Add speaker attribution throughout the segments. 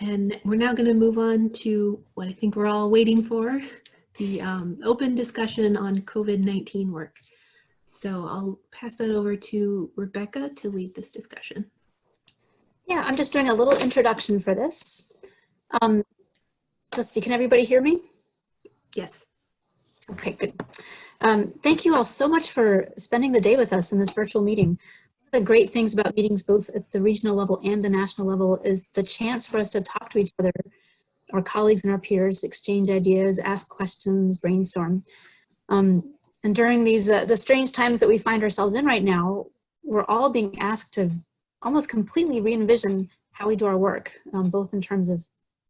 Speaker 1: And we're now going to move on to what I think we're all waiting for, the open discussion on COVID-19 work. So I'll pass that over to Rebecca to lead this discussion.
Speaker 2: Yeah, I'm just doing a little introduction for this. Let's see, can everybody hear me?
Speaker 1: Yes.
Speaker 2: Okay, good. Thank you all so much for spending the day with us in this virtual meeting. One of the great things about meetings both at the regional level and the national level is the chance for us to talk to each other, our colleagues and our peers, exchange ideas, ask questions, brainstorm. And during these the strange times that we find ourselves in right now, we're all being asked to almost completely re-envision how we do our work, both in terms of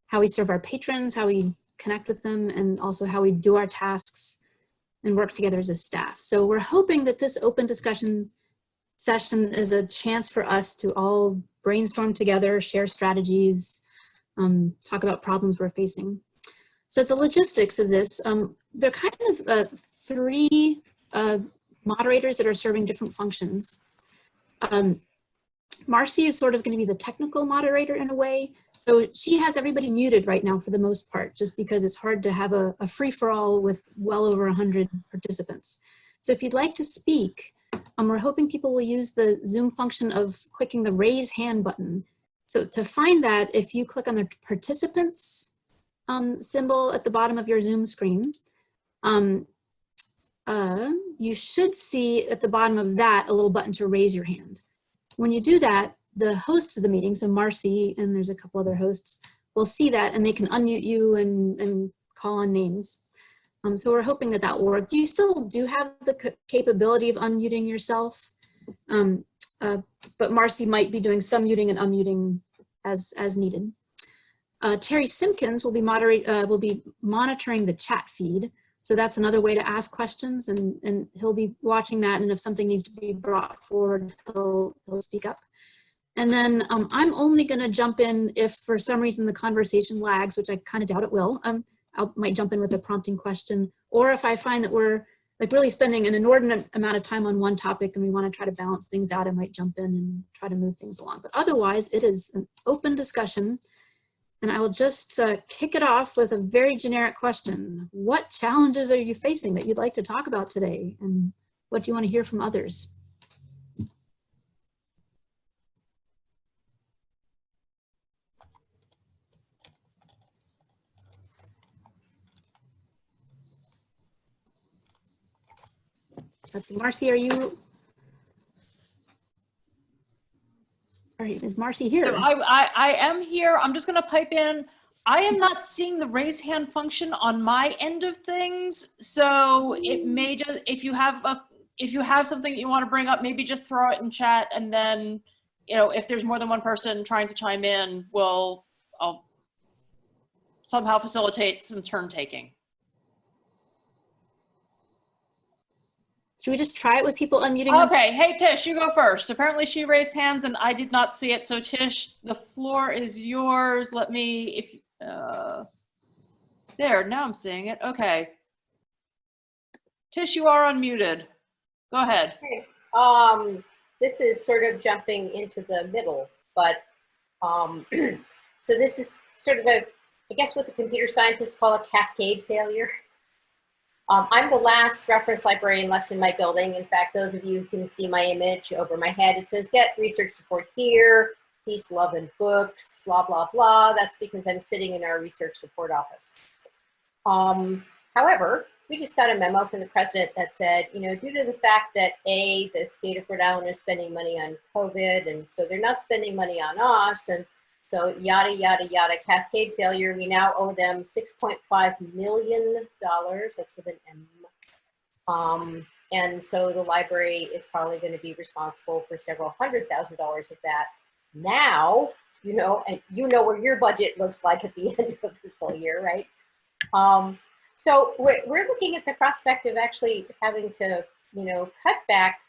Speaker 2: how we serve our patrons, how we connect with them, and also how we do our tasks and work together as a staff. So we're hoping that this open discussion session is a chance for us to all brainstorm together, share strategies, talk about problems we're facing. So the logistics of this, they're kind of three moderators that are serving different functions. Marcy is sort of going to be the technical moderator in a way. So she has everybody muted right now for the most part, just because it's hard to have a free-for-all with well over 100 participants. So if you'd like to speak, we're hoping people will use the Zoom function of clicking the raise hand button. So to find that, if you click on the participants symbol at the bottom of your Zoom screen, you should see at the bottom of that a little button to raise your hand. When you do that, the hosts of the meeting, so Marcy and there's a couple other hosts, will see that and they can unmute you and call on names. So we're hoping that that will work. You still do have the capability of unmuting yourself, but Marcy might be doing some muting and unmuting as needed. Terry Simpkins will be monitoring the chat feed. So that's another way to ask questions, and he'll be watching that, and if something needs to be brought forward, he'll speak up. And then I'm only going to jump in if for some reason the conversation lags, which I kind of doubt it will. I might jump in with a prompting question, or if I find that we're like really spending an inordinate amount of time on one topic and we want to try to balance things out, I might jump in and try to move things along. But otherwise, it is an open discussion. And I will just kick it off with a very generic question. What challenges are you facing that you'd like to talk about today? And what do you want to hear from others? Let's see, Marcy, is Marcy here?
Speaker 3: So I am here. I'm just going to pipe in. I am not seeing the raise hand function on my end of things. So it may just, if you have something that you want to bring up, maybe just throw it in chat. And then, you know, if there's more than one person trying to chime in, I'll somehow facilitate some turn taking.
Speaker 2: Should we just try it with people unmuting themselves?
Speaker 3: Okay, hey Tish, you go first. Apparently she raised hands and I did not see it. So Tish, the floor is yours. Let me, there, now I'm seeing it. Okay. Tish, you are unmuted. Go ahead.
Speaker 4: Okay. This is sort of jumping into the middle, but so this is sort of I guess what the computer scientists call a cascade failure. I'm the last reference librarian left in my building. In fact, those of you who can see my image over my head, it says get research support here, peace, love, and books, blah, blah, blah. That's because I'm sitting in our research support office. However, we just got a memo from the president that said, you know, due to the fact that the state of Rhode Island is spending money on COVID, and so they're not spending money on us, and so yada, yada, yada, cascade failure. We now owe them $6.5 million. That's with an M. And so the library is probably going to be responsible for several $100,000 of that. Now, you know, and you know what your budget looks like at the end of the fiscal year, right? So we're looking at the prospect of actually having to, you know, cut back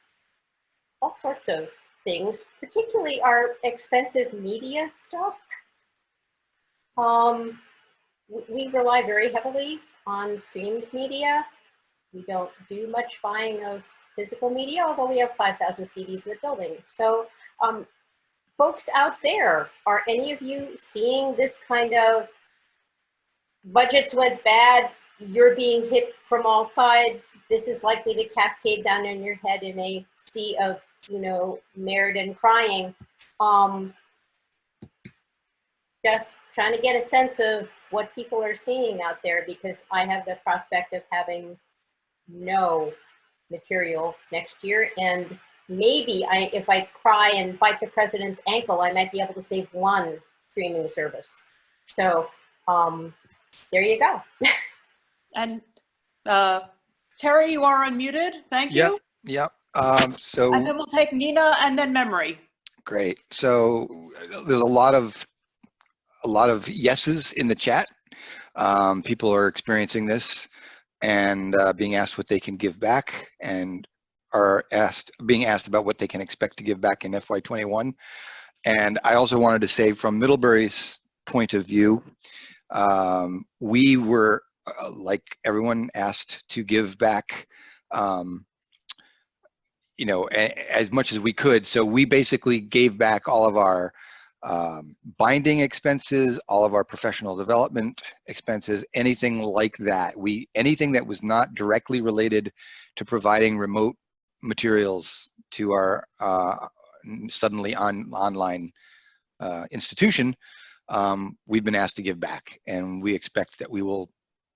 Speaker 4: all sorts of things, particularly our expensive media stuff. We rely very heavily on streamed media. We don't do much buying of physical media, although we have 5,000 CDs in the building. So folks out there, are any of you seeing this kind of budgets went bad, you're being hit from all sides, this is likely to cascade down in your head in a sea of, you know, merit and crying? Just trying to get a sense of what people are seeing out there, because I have the prospect of having no material next year, and maybe if I cry and bite the president's ankle, I might be able to save one streaming service. So there you go.
Speaker 3: And Terry, you are unmuted. Thank you.
Speaker 5: Yep.
Speaker 3: And then we'll take Nina and then Memory.
Speaker 5: Great. So there's a lot of yeses in the chat. People are experiencing this and being asked what they can give back, and are being asked about what they can expect to give back in FY21. And I also wanted to say, from Middlebury's point of view, we were, like everyone, asked to give back, you know, as much as we could. So we basically gave back all of our binding expenses, all of our professional development expenses, anything like that. Anything that was not directly related to providing remote materials to our suddenly online institution, we've been asked to give back, and we expect that we will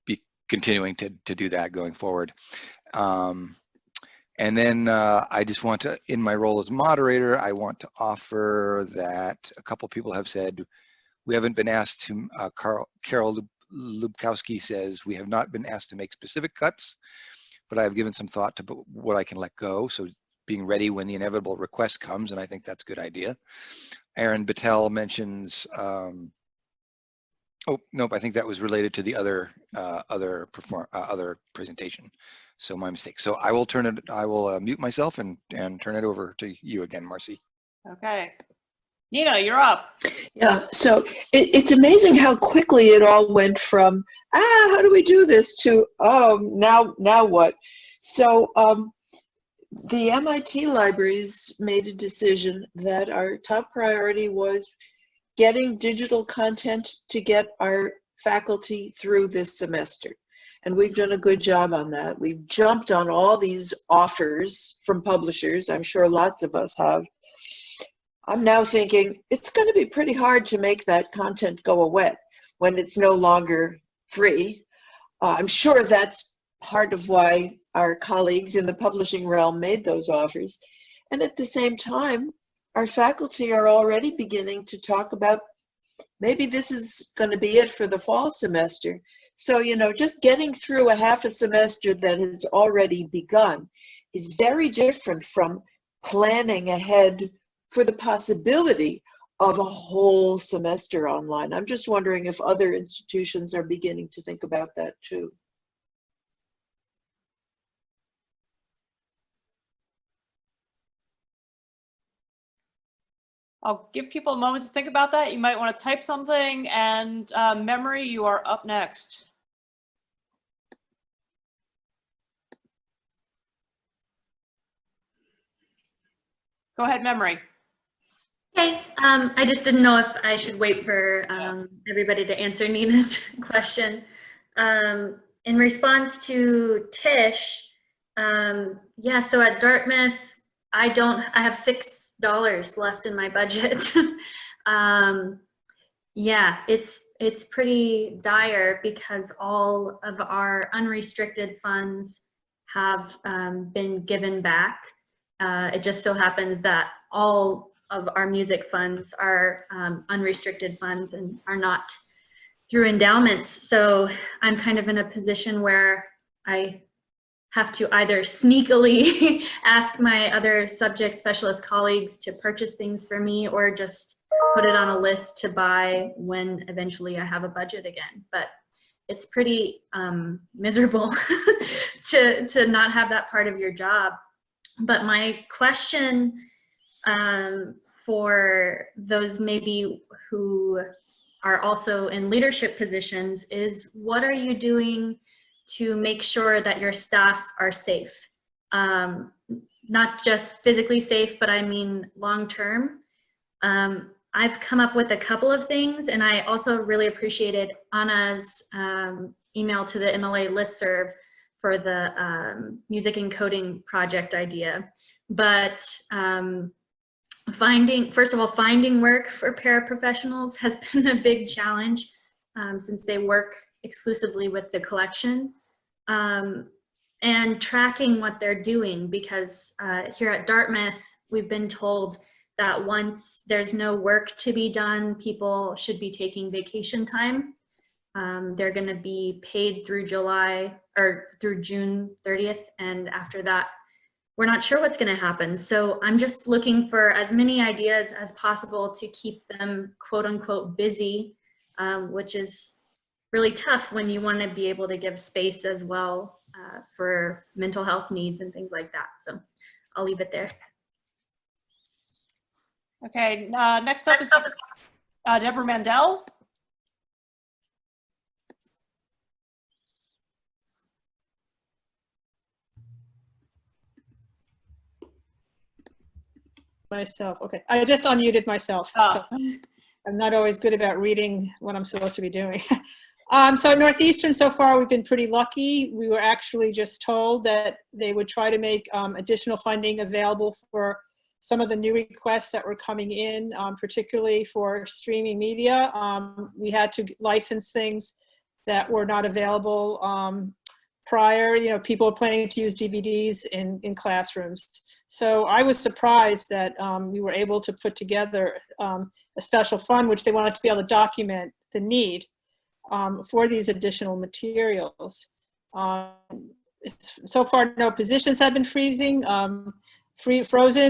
Speaker 5: be continuing to do that going forward. And then I just want to, in my role as moderator, I want to offer that a couple people have said we haven't been asked to, Carol Lubkowski says, we have not been asked to make specific cuts, but I have given some thought to what I can let go. So being ready when the inevitable request comes, and I think that's a good idea. Aaron Battelle mentions, oh, nope, I think that was related to the other presentation. So my mistake. So I will mute myself and turn it over to you again, Marcy.
Speaker 3: Okay. Nina, you're up.
Speaker 6: Yeah, so it's amazing how quickly it all went from, how do we do this, to, now what? So the MIT libraries made a decision that our top priority was getting digital content to get our faculty through this semester. And we've done a good job on that. We've jumped on all these offers from publishers. I'm sure lots of us have. I'm now thinking it's going to be pretty hard to make that content go away when it's no longer free. I'm sure that's part of why our colleagues in the publishing realm made those offers. And at the same time, our faculty are already beginning to talk about maybe this is going to be it for the fall semester. So, you know, just getting through a half a semester that has already begun is very different from planning ahead for the possibility of a whole semester online. I'm just wondering if other institutions are beginning to think about that too.
Speaker 3: I'll give people a moment to think about that. You might want to type something, and Memory, you are up next. Go ahead, Memory.
Speaker 7: Okay, I just didn't know if I should wait for everybody to answer Nina's question. In response to Tish, yeah, so at Dartmouth, I have $6 left in my budget. Yeah, it's pretty dire because all of our unrestricted funds have been given back. It just so happens that all of our music funds are unrestricted funds and are not through endowments. So I'm kind of in a position where I have to either sneakily ask my other subject specialist colleagues to purchase things for me, or just put it on a list to buy when eventually I have a budget again. But it's pretty miserable to not have that part of your job. But my question for those maybe who are also in leadership positions is, what are you doing to make sure that your staff are safe? Not just physically safe, but I mean long-term. I've come up with a couple of things, and I also really appreciated Anna's email to the MLA listserv for the music and coding project idea. But first of all, finding work for paraprofessionals has been a big challenge since they work exclusively with the collection. And tracking what they're doing, because here at Dartmouth, we've been told that once there's no work to be done, people should be taking vacation time. They're going to be paid through July or through June 30th. And after that, we're not sure what's going to happen. So I'm just looking for as many ideas as possible to keep them quote unquote busy, which is really tough when you want to be able to give space as well for mental health needs and things like that. So I'll leave it there.
Speaker 3: Okay, next up is Deborah Mandel.
Speaker 8: Myself, okay. I just unmuted myself.
Speaker 3: Oh.
Speaker 8: So I'm not always good about reading what I'm supposed to be doing. So at Northeastern, so far, we've been pretty lucky. We were actually just told that they would try to make additional funding available for some of the new requests that were coming in, particularly for streaming media. We had to license things that were not available prior. You know, people are planning to use DVDs in classrooms. So I was surprised that we were able to put together a special fund, which they wanted to be able to document the need for these additional materials. So far, no positions have been frozen.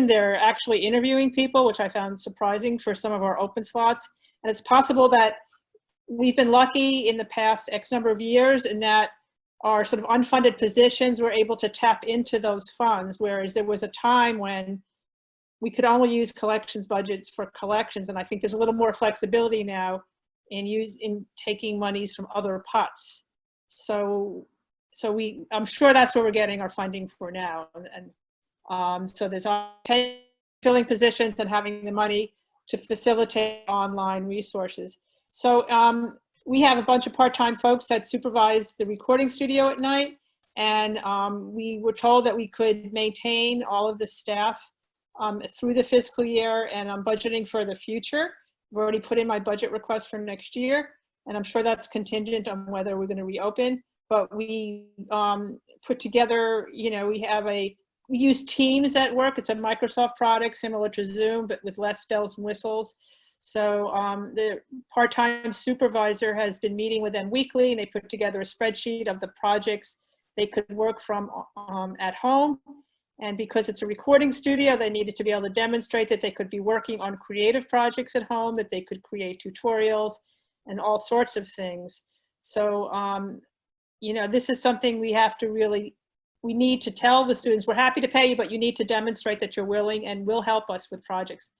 Speaker 8: They're actually interviewing people, which I found surprising for some of our open slots. And it's possible that we've been lucky in the past X number of years in that our sort of unfunded positions were able to tap into those funds, whereas there was a time when we could only use collections budgets for collections. And I think there's a little more flexibility now in taking monies from other pots. So I'm sure that's where we're getting our funding for now. And so there's filling positions and having the money to facilitate online resources. So we have a bunch of part-time folks that supervise the recording studio at night. And we were told that we could maintain all of the staff through the fiscal year, and I'm budgeting for the future. I've already put in my budget request for next year, and I'm sure that's contingent on whether we're going to reopen. But we put together, you know, we use Teams at work. It's a Microsoft product similar to Zoom, but with less bells and whistles. So the part-time supervisor has been meeting with them weekly, and they put together a spreadsheet of the projects they could work from at home. And because it's a recording studio, they needed to be able to demonstrate that they could be working on creative projects at home, that they could create tutorials and all sorts of things. So, you know, this is something we have to really, we need to tell the students, we're happy to pay you, but you need to demonstrate that you're willing and will help us with projects.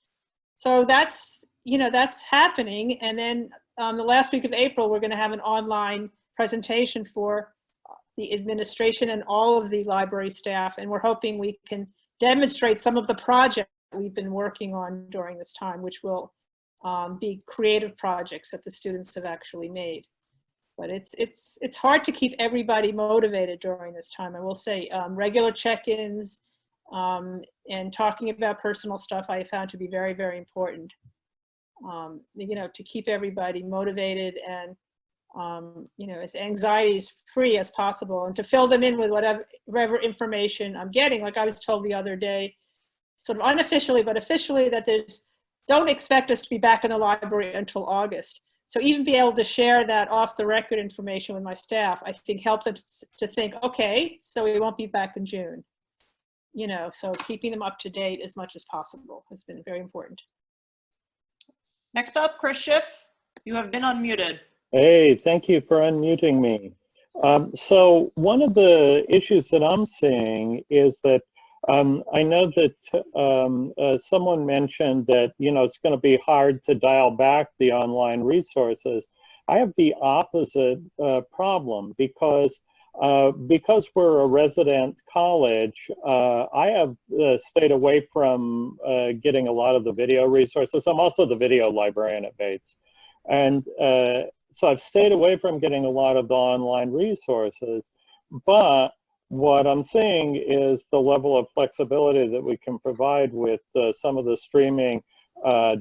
Speaker 8: So that's, you know, that's happening. And then the last week of April, we're going to have an online presentation for the administration and all of the library staff. And we're hoping we can demonstrate some of the projects we've been working on during this time, which will be creative projects that the students have actually made. But it's hard to keep everybody motivated during this time. I will say regular check-ins and talking about personal stuff I found to be very, very important. You know, to keep everybody motivated and you know, as anxiety-free as possible, and to fill them in with whatever information I'm getting. Like I was told the other day, sort of unofficially, but officially, that don't expect us to be back in the library until August. So even be able to share that off-the-record information with my staff, I think helps them to think, okay, so we won't be back in June. You know, so keeping them up to date as much as possible has been very important.
Speaker 3: Next up, Chris Schiff, you have been unmuted.
Speaker 9: Hey, thank you for unmuting me. So one of the issues that I'm seeing is that I know that someone mentioned that, you know, it's going to be hard to dial back the online resources. I have the opposite problem, because Because we're a resident college, I have stayed away from getting a lot of the video resources. I'm also the video librarian at Bates. And so I've stayed away from getting a lot of the online resources, but what I'm seeing is the level of flexibility that we can provide with some of the streaming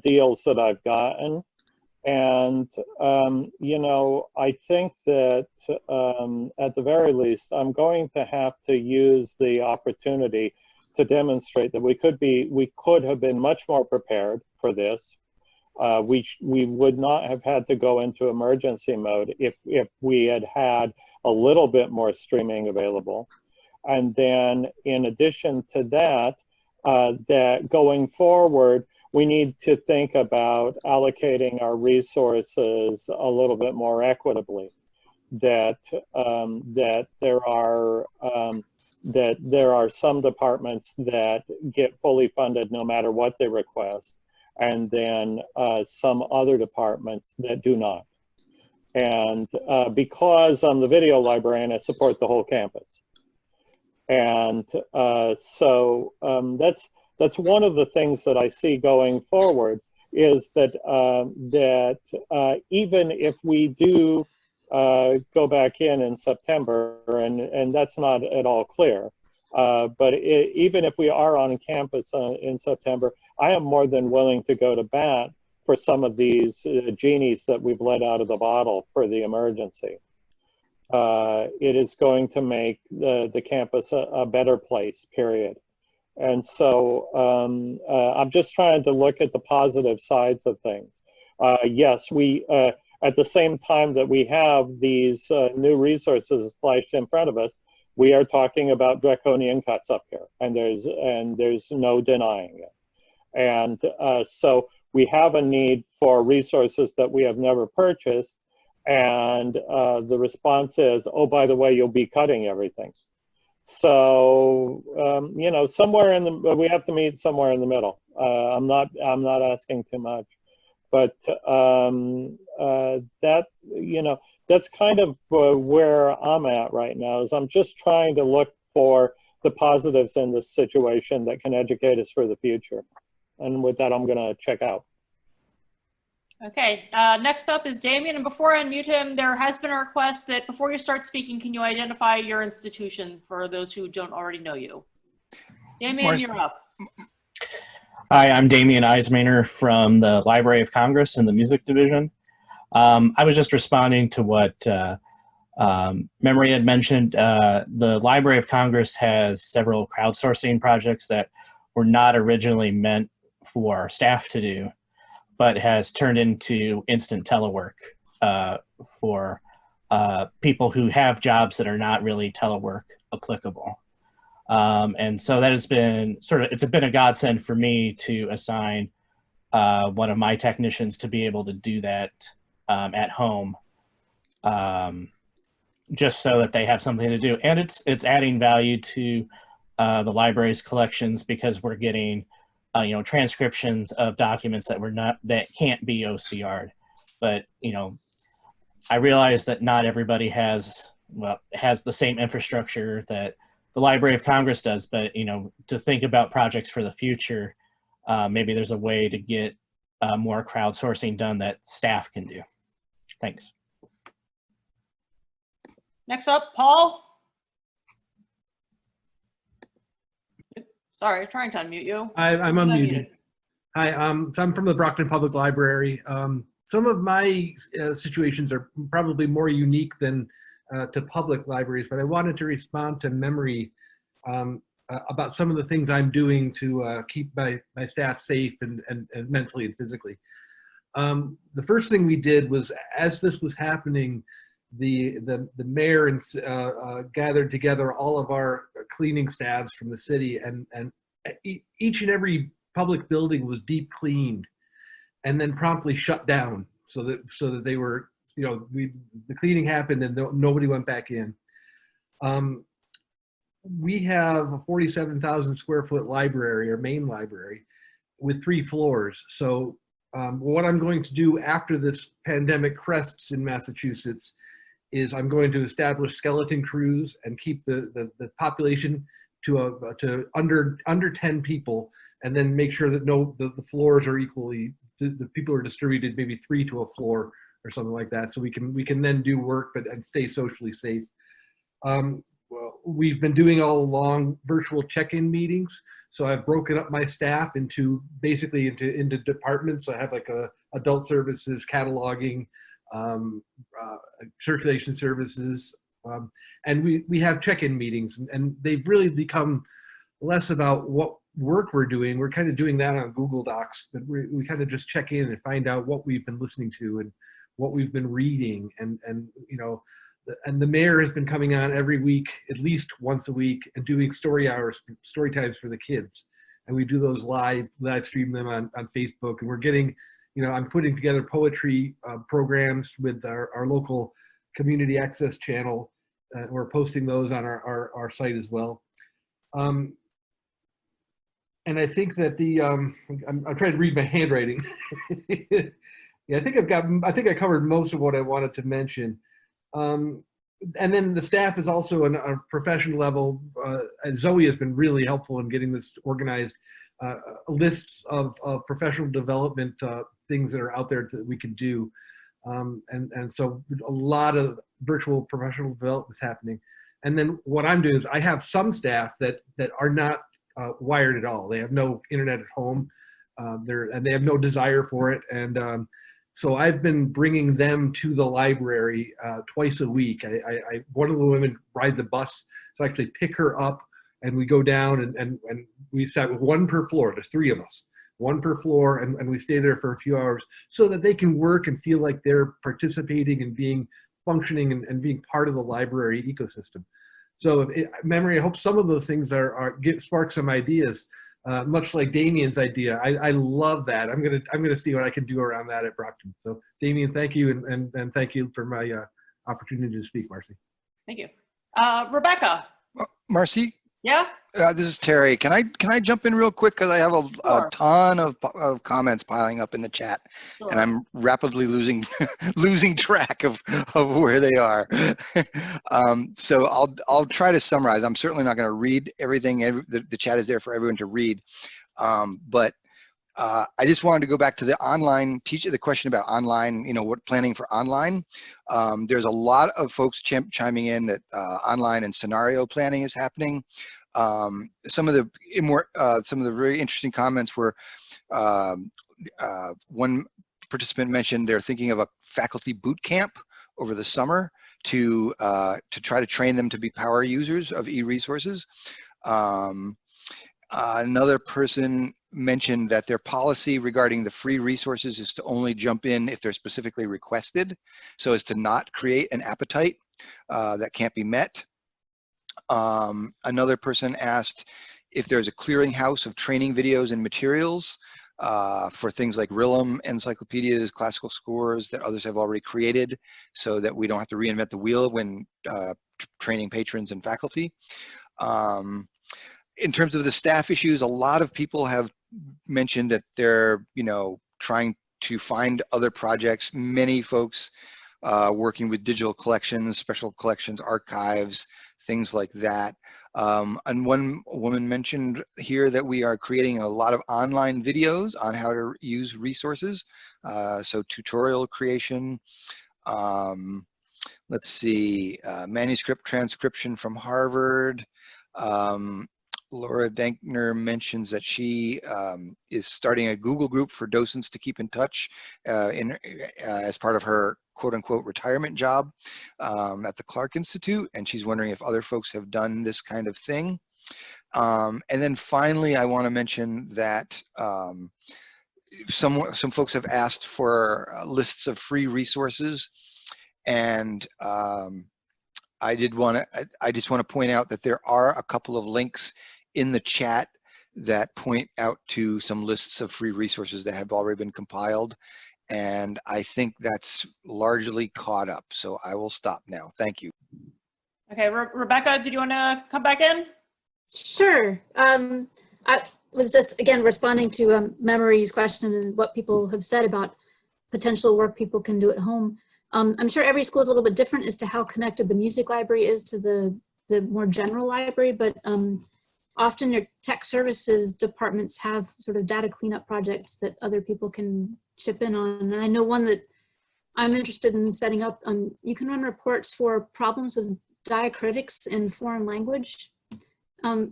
Speaker 9: deals that I've gotten. And, you know, I think that at the very least, I'm going to have to use the opportunity to demonstrate that we could have been much more prepared for this. We would not have had to go into emergency mode if we had had a little bit more streaming available. And then in addition to that, that going forward, we need to think about allocating our resources a little bit more equitably. That there are some departments that get fully funded no matter what they request, and then some other departments that do not. And because I'm the video librarian, I support the whole campus. And so that's one of the things that I see going forward, is that even if we do go back in September, and that's not at all clear, but even if we are on campus in September, I am more than willing to go to bat for some of these genies that we've let out of the bottle for the emergency. It is going to make the campus a better place, period. And so I'm just trying to look at the positive sides of things. Yes, we, at the same time that we have these new resources flashed in front of us, we are talking about draconian cuts up here, and there's no denying it. And so we have a need for resources that we have never purchased, and the response is, oh, by the way, you'll be cutting everything. So you know, somewhere in the, we have to meet somewhere in the middle. I'm not asking too much, but that, you know, that's kind of where I'm at right now. Is I'm just trying to look for the positives in this situation that can educate us for the future. And with that, I'm going to check out.
Speaker 3: Okay, next up is Damien, and before I unmute him, there has been a request that before you start speaking, can you identify your institution for those who don't already know you? Damien, you're up.
Speaker 10: Hi, I'm Damien Eismaner from the Library of Congress in the Music Division. I was just responding to what Memory had mentioned. The Library of Congress has several crowdsourcing projects that were not originally meant for staff to do, but has turned into instant telework for people who have jobs that are not really telework applicable. And so that has been it's been a godsend for me to assign one of my technicians to be able to do that at home, just so that they have something to do. And it's adding value to the library's collections, because we're getting you know, transcriptions of documents that can't be OCR'd. But, you know, I realize that not everybody has the same infrastructure that the Library of Congress does, but, you know, to think about projects for the future, maybe there's a way to get more crowdsourcing done that staff can do. Thanks.
Speaker 3: Next up, Paul. Sorry, trying to unmute you.
Speaker 11: I'm unmuted. Hi, so I'm from the Brockton Public Library. Some of my situations are probably more unique than to public libraries, but I wanted to respond to Memory about some of the things I'm doing to keep my staff safe and mentally and physically. The first thing we did was, as this was happening, the mayor gathered together all of our cleaning staffs from the city, and each and every public building was deep cleaned and then promptly shut down so that they were, you know, the cleaning happened and nobody went back in. We have a 47,000 square foot library, or main library, with 3 floors. So what I'm going to do after this pandemic crests in Massachusetts is I'm going to establish skeleton crews and keep the population to under 10 people, and then make sure that the floors are equally, the people are distributed maybe 3 to a floor or something like that, so we can then do work and stay socially safe. Well, we've been doing all along virtual check-in meetings, so I've broken up my staff into departments. I have like adult services, cataloging, circulation services, and we have check-in meetings, and they've really become less about what work we're doing. We're kind of doing that on Google Docs, but we kind of just check in and find out what we've been listening to and what we've been reading, and you know, and the mayor has been coming on every week, at least once a week, and doing story times for the kids, and we do those live stream them on Facebook, and we're getting, you know, I'm putting together poetry programs with our local community access channel. We're posting those on our site as well. And I think that I'm trying to read my handwriting. Yeah, I think I covered most of what I wanted to mention. And then the staff is also on a professional level. And Zoe has been really helpful in getting this organized. Lists of professional development things that are out there that we can do. And so a lot of virtual professional development is happening. And then what I'm doing is I have some staff that are not wired at all. They have no internet at home, and they have no desire for it. And so I've been bringing them to the library twice a week. One of the women rides a bus, so I actually pick her up, and we go down, and we sat with one per floor. There's 3 of us, one per floor, and we stay there for a few hours so that they can work and feel like they're participating and being functioning and being part of the library ecosystem. So Memory, I hope some of those things spark some ideas, much like Damien's idea. I love that. I'm gonna see what I can do around that at Brockton. So Damien, thank you, and thank you for my opportunity to speak, Marcy.
Speaker 3: Thank you. Rebecca.
Speaker 5: Marcy?
Speaker 3: Yeah?
Speaker 5: This is Terry. Can I jump in real quick, because I have a ton of comments piling up in the chat,
Speaker 3: Sure.
Speaker 5: and I'm rapidly losing track of where they are. So I'll try to summarize. I'm certainly not going to read everything. The chat is there for everyone to read, but I just wanted to go back to the online teacher. The question about online, you know, what planning for online. There's a lot of folks chiming in that online and scenario planning is happening. Some of the very interesting comments were, one participant mentioned they're thinking of a faculty boot camp over the summer to try to train them to be power users of e-resources. Another person mentioned that their policy regarding the free resources is to only jump in if they're specifically requested, so as to not create an appetite that can't be met. Another person asked if there's a clearinghouse of training videos and materials for things like RILM, encyclopedias, classical scores that others have already created, so that we don't have to reinvent the wheel when training patrons and faculty. In terms of the staff issues, a lot of people have mentioned that they're, you know, trying to find other projects. Many folks working with digital collections, special collections, archives, things like that. And one woman mentioned here that we are creating a lot of online videos on how to use resources. So tutorial creation. Let's see, manuscript transcription from Harvard. Laura Dankner mentions that she is starting a Google group for docents to keep in touch as part of her quote-unquote retirement job at the Clark Institute, and she's wondering if other folks have done this kind of thing. And then finally, I want to mention that some folks have asked for lists of free resources, and I just want to point out that there are a couple of links in the chat that point out to some lists of free resources that have already been compiled, and I think that's largely caught up. So I will stop now. Thank you.
Speaker 3: Okay, Rebecca, did you want to come back in?
Speaker 2: Sure. I was just, again, responding to Memory's question and what people have said about potential work people can do at home. I'm sure every school is a little bit different as to how connected the music library is to the more general library, but often your tech services departments have sort of data cleanup projects that other people can chip in on. And I know one that I'm interested in setting up, you can run reports for problems with diacritics in foreign language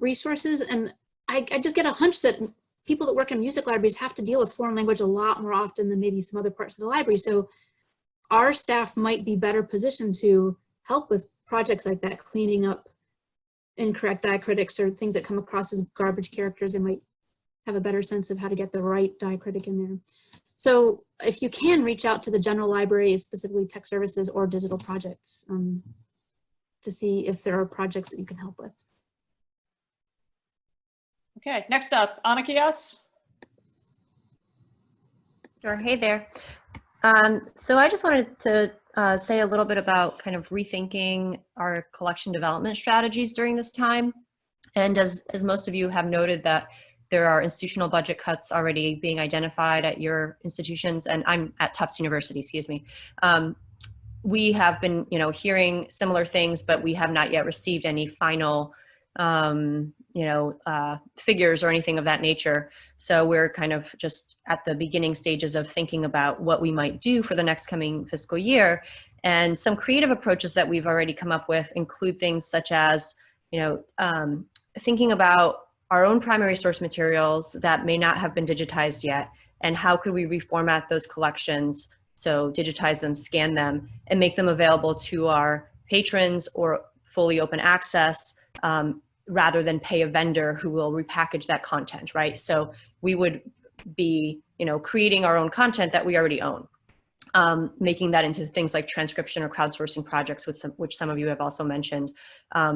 Speaker 2: resources. And I just get a hunch that people that work in music libraries have to deal with foreign language a lot more often than maybe some other parts of the library. So our staff might be better positioned to help with projects like that, cleaning up incorrect diacritics or things that come across as garbage characters. They might have a better sense of how to get the right diacritic in there. So if you can reach out to the general library, specifically tech services or digital projects, to see if there are projects that you can help with.
Speaker 3: Okay, next up, Annika, yes?
Speaker 12: Sure, hey there. So I just wanted to say a little bit about kind of rethinking our collection development strategies during this time. And as most of you have noted that there are institutional budget cuts already being identified at your institutions, and I'm at Tufts University, excuse me. We have been, hearing similar things, but we have not yet received any final, figures or anything of that nature. So we're kind of just at the beginning stages of thinking about what we might do for the next coming fiscal year. And some creative approaches that we've already come up with include things such as, thinking about our own primary source materials that may not have been digitized yet, and how could we reformat those collections, so digitize them, scan them, and make them available to our patrons or fully open access, rather than pay a vendor who will repackage that content, right? So we would be, creating our own content that we already own, making that into things like transcription or crowdsourcing projects, which some of you have also mentioned,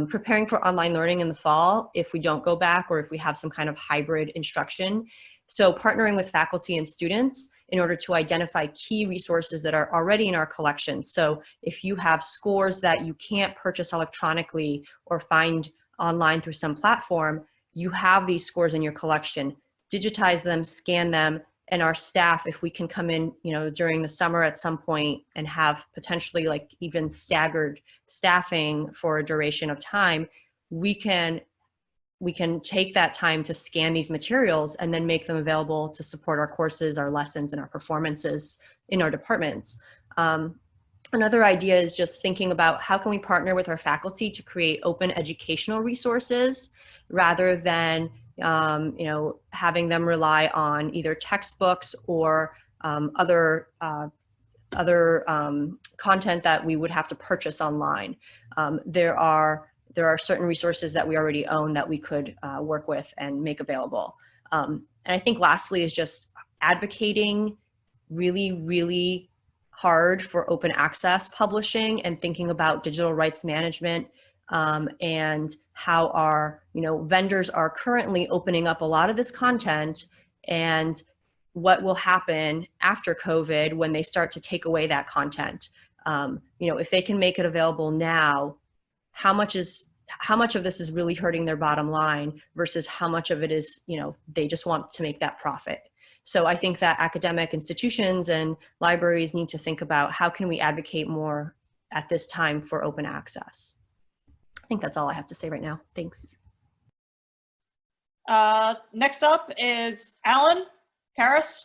Speaker 12: preparing for online learning in the fall if we don't go back or if we have some kind of hybrid instruction. So partnering with faculty and students in order to identify key resources that are already in our collections. So if you have scores that you can't purchase electronically or find online through some platform, you have these scores in your collection, digitize them, scan them, and our staff, if we can come in, during the summer at some point and have potentially like even staggered staffing for a duration of time, we can take that time to scan these materials and then make them available to support our courses, our lessons, and our performances in our departments. Another idea is just thinking about how can we partner with our faculty to create open educational resources rather than having them rely on either textbooks or other content that we would have to purchase online. There are certain resources that we already own that we could work with and make available. And I think lastly is just advocating really, really hard for open access publishing and thinking about digital rights management, and how our vendors are currently opening up a lot of this content, and what will happen after COVID when they start to take away that content. If they can make it available now, how much of this is really hurting their bottom line versus how much of it is, they just want to make that profit. So I think that academic institutions and libraries need to think about how can we advocate more at this time for open access. I think that's all I have to say right now. Thanks.
Speaker 3: Next up is Alan Karras.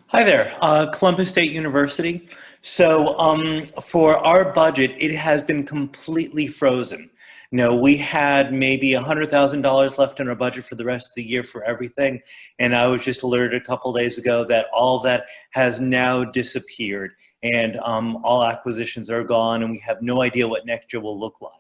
Speaker 13: Hi there, Columbus State University. So for our budget, it has been completely frozen. We had maybe $100,000 left in our budget for the rest of the year for everything. And I was just alerted a couple days ago that all that has now disappeared, and all acquisitions are gone, and we have no idea what next year will look like.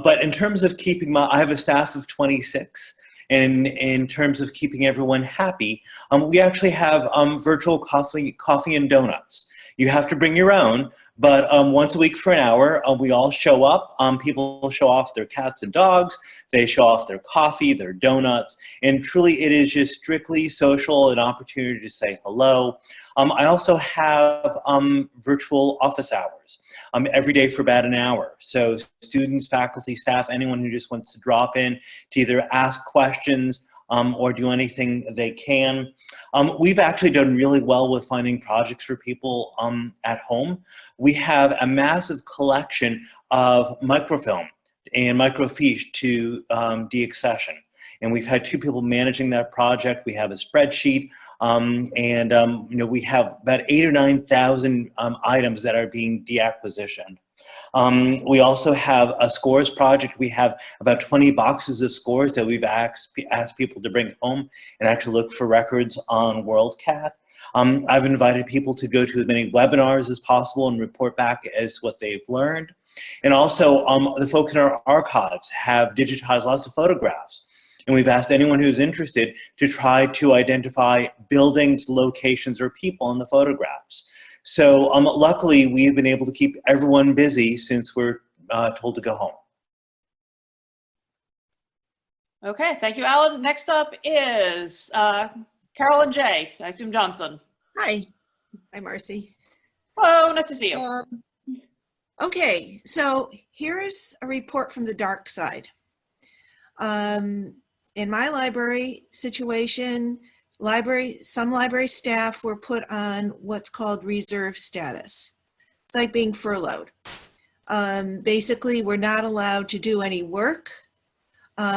Speaker 13: But in terms of keeping I have a staff of 26. And in terms of keeping everyone happy, we actually have virtual coffee and donuts. You have to bring your own, but once a week for an hour, we all show up. People show off their cats and dogs. They show off their coffee, their donuts, and truly it is just strictly social, an opportunity to say hello. I also have virtual office hours every day for about an hour. So students, faculty, staff, anyone who just wants to drop in to either ask questions, or do anything they can. We've actually done really well with finding projects for people at home. We have a massive collection of microfilm and microfiche to deaccession. And we've had 2 people managing that project. We have a spreadsheet, we have about 8,000 or 9,000 items that are being deacquisitioned. We also have a scores project. We have about 20 boxes of scores that we've asked people to bring home and actually look for records on WorldCat. I've invited people to go to as many webinars as possible and report back as to what they've learned. And also, the folks in our archives have digitized lots of photographs. And we've asked anyone who's interested to try to identify buildings, locations, or people in the photographs. So luckily, we've been able to keep everyone busy since we're told to go home.
Speaker 3: Okay, thank you, Alan. Next up is Carolyn J. I assume Johnson.
Speaker 14: Hi. Hi, Marcy.
Speaker 3: Hello, nice to see you.
Speaker 14: Okay, so here is a report from the dark side. In my library situation, some library staff were put on what's called reserve status. It's like being furloughed. Basically, we're not allowed to do any work.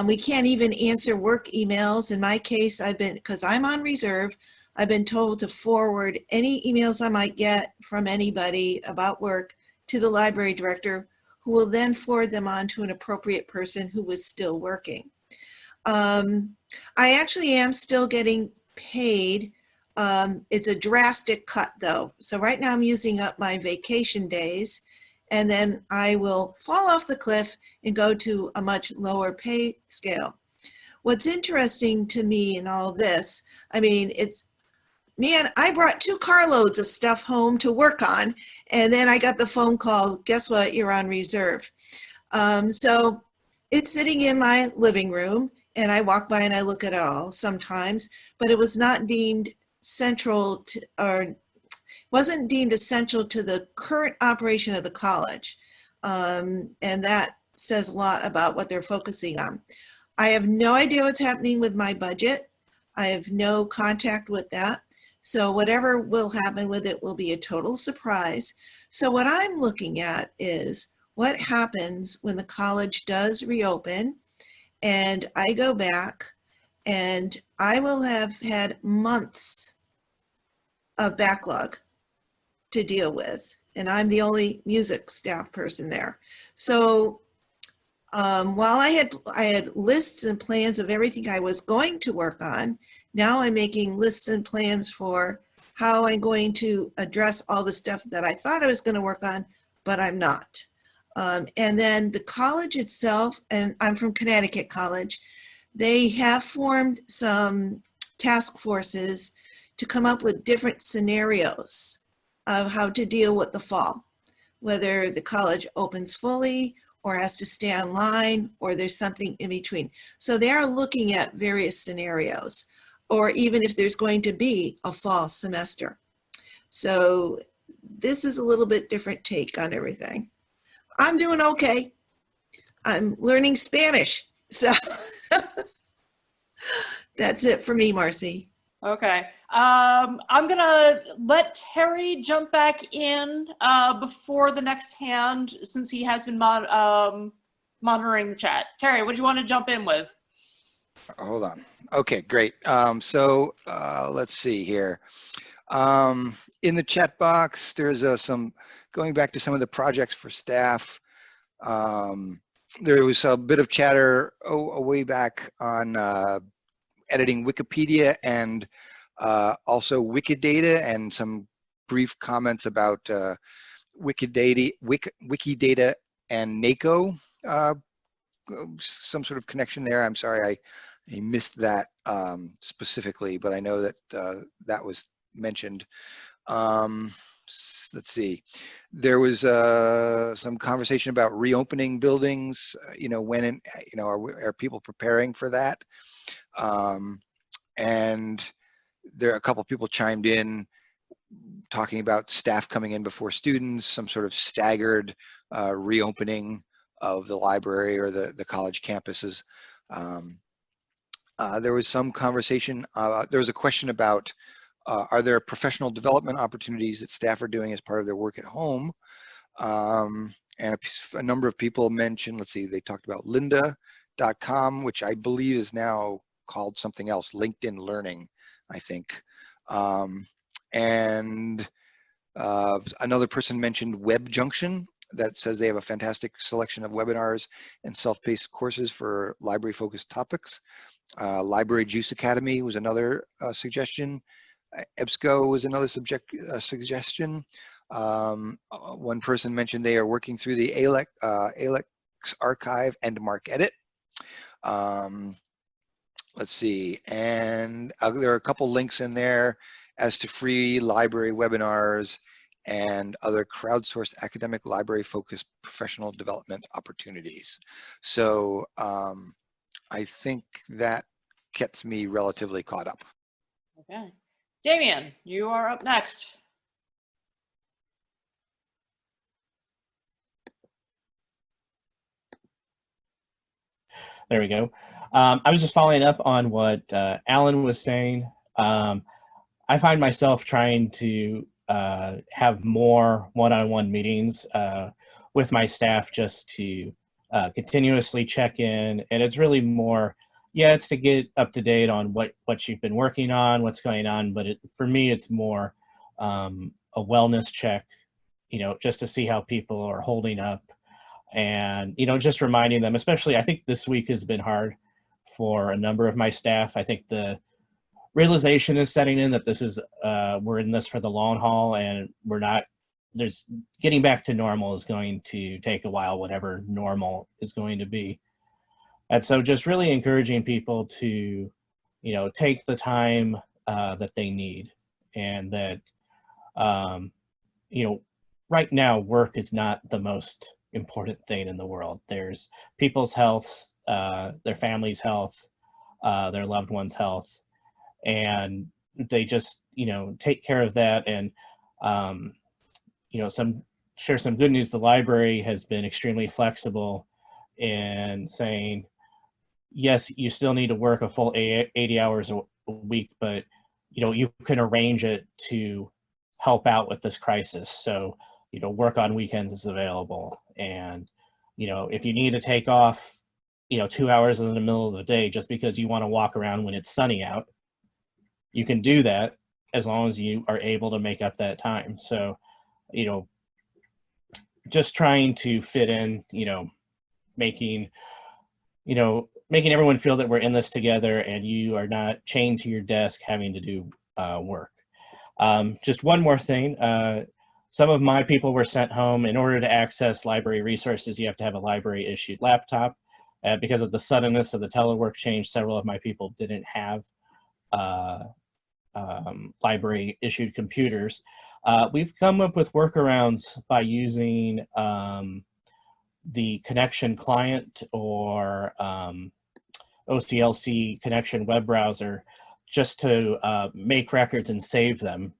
Speaker 14: We can't even answer work emails. In my case, because I'm on reserve, I've been told to forward any emails I might get from anybody about work to the library director, who will then forward them on to an appropriate person who was still working. I actually am still getting paid. It's a drastic cut though. So right now I'm using up my vacation days, and then I will fall off the cliff and go to a much lower pay scale. What's interesting to me in all this, I brought 2 carloads of stuff home to work on, and then I got the phone call, guess what, you're on reserve. So it's sitting in my living room, and I walk by and I look at it all sometimes, but it was not deemed central to, or wasn't deemed essential to the current operation of the college. And that says a lot about what they're focusing on. I have no idea what's happening with my budget. I have no contact with that. So whatever will happen with it will be a total surprise. So what I'm looking at is what happens when the college does reopen and I go back, and I will have had months of backlog to deal with. And I'm the only music staff person there. So while I had lists and plans of everything I was going to work on, now I'm making lists and plans for how I'm going to address all the stuff that I thought I was going to work on, but I'm not. And then the college itself, and I'm from Connecticut College, they have formed some task forces to come up with different scenarios of how to deal with the fall, whether the college opens fully or has to stay online, or there's something in between. So they are looking at various scenarios, or even if there's going to be a fall semester. So this is a little bit different take on everything. I'm doing okay. I'm learning Spanish. So that's it for me, Marcy.
Speaker 3: Okay. I'm gonna let Terry jump back in before the next hand, since he has been monitoring the chat. Terry, what do you want to jump in with?
Speaker 5: Hold on. Okay, great. So let's see here. In the chat box, there's some, going back to some of the projects for staff. There was a bit of chatter way back on editing Wikipedia and also Wikidata, and some brief comments about Wikidata and NACO, some sort of connection there. I'm sorry, I missed that specifically, but I know that that was mentioned. Let's see. There was some conversation about reopening buildings. When are people preparing for that? And there are a couple of people chimed in talking about staff coming in before students, some sort of staggered reopening of the library or the college campuses. There was some conversation, there was a question about are there professional development opportunities that staff are doing as part of their work at home? And a number of people mentioned, let's see, they talked about lynda.com, which I believe is now called something else, LinkedIn Learning, I think. And another person mentioned WebJunction, that says they have a fantastic selection of webinars and self-paced courses for library-focused topics. Library Juice Academy was another suggestion. EBSCO was another suggestion. One person mentioned they are working through the ALEX archive and MarcEdit. Let's see, and there are a couple links in there as to free library webinars and other crowdsourced academic library-focused professional development opportunities. So I think that gets me relatively caught up.
Speaker 3: Okay. Damien, you are up next.
Speaker 10: There we go. I was just following up on what Alan was saying. I find myself trying to have more one-on-one meetings with my staff just to continuously check in. And it's really more, yeah, it's to get up to date on what you've been working on, what's going on. But for me, it's more a wellness check, you know, just to see how people are holding up. And, you know, just reminding them, especially, I think this week has been hard for a number of my staff. I think the realization is setting in that this is, we're in this for the long haul, and we're not, there's getting back to normal is going to take a while, whatever normal is going to be. And so just really encouraging people to, you know, take the time that they need, and that, you know, right now work is not the most important thing in the world. There's people's health, their family's health, their loved ones' health, and they just, you know, take care of that. And you know, share some good news. The library has been extremely flexible in saying, yes, you still need to work a full 80 hours a week, but you know, you can arrange it to help out with this crisis. So, you know, work on weekends is available. And, you know, if you need to take off, you know, 2 hours in the middle of the day just because you want to walk around when it's sunny out, you can do that as long as you are able to make up that time. So, you know, just trying to fit in, you know, making everyone feel that we're in this together and you are not chained to your desk having to do work. Just one more thing. Some of my people were sent home. In order to access library resources, you have to have a library issued laptop. Because of the suddenness of the telework change, several of my people didn't have library issued computers. We've come up with workarounds by using the Connection client or OCLC Connection web browser just to make records and save them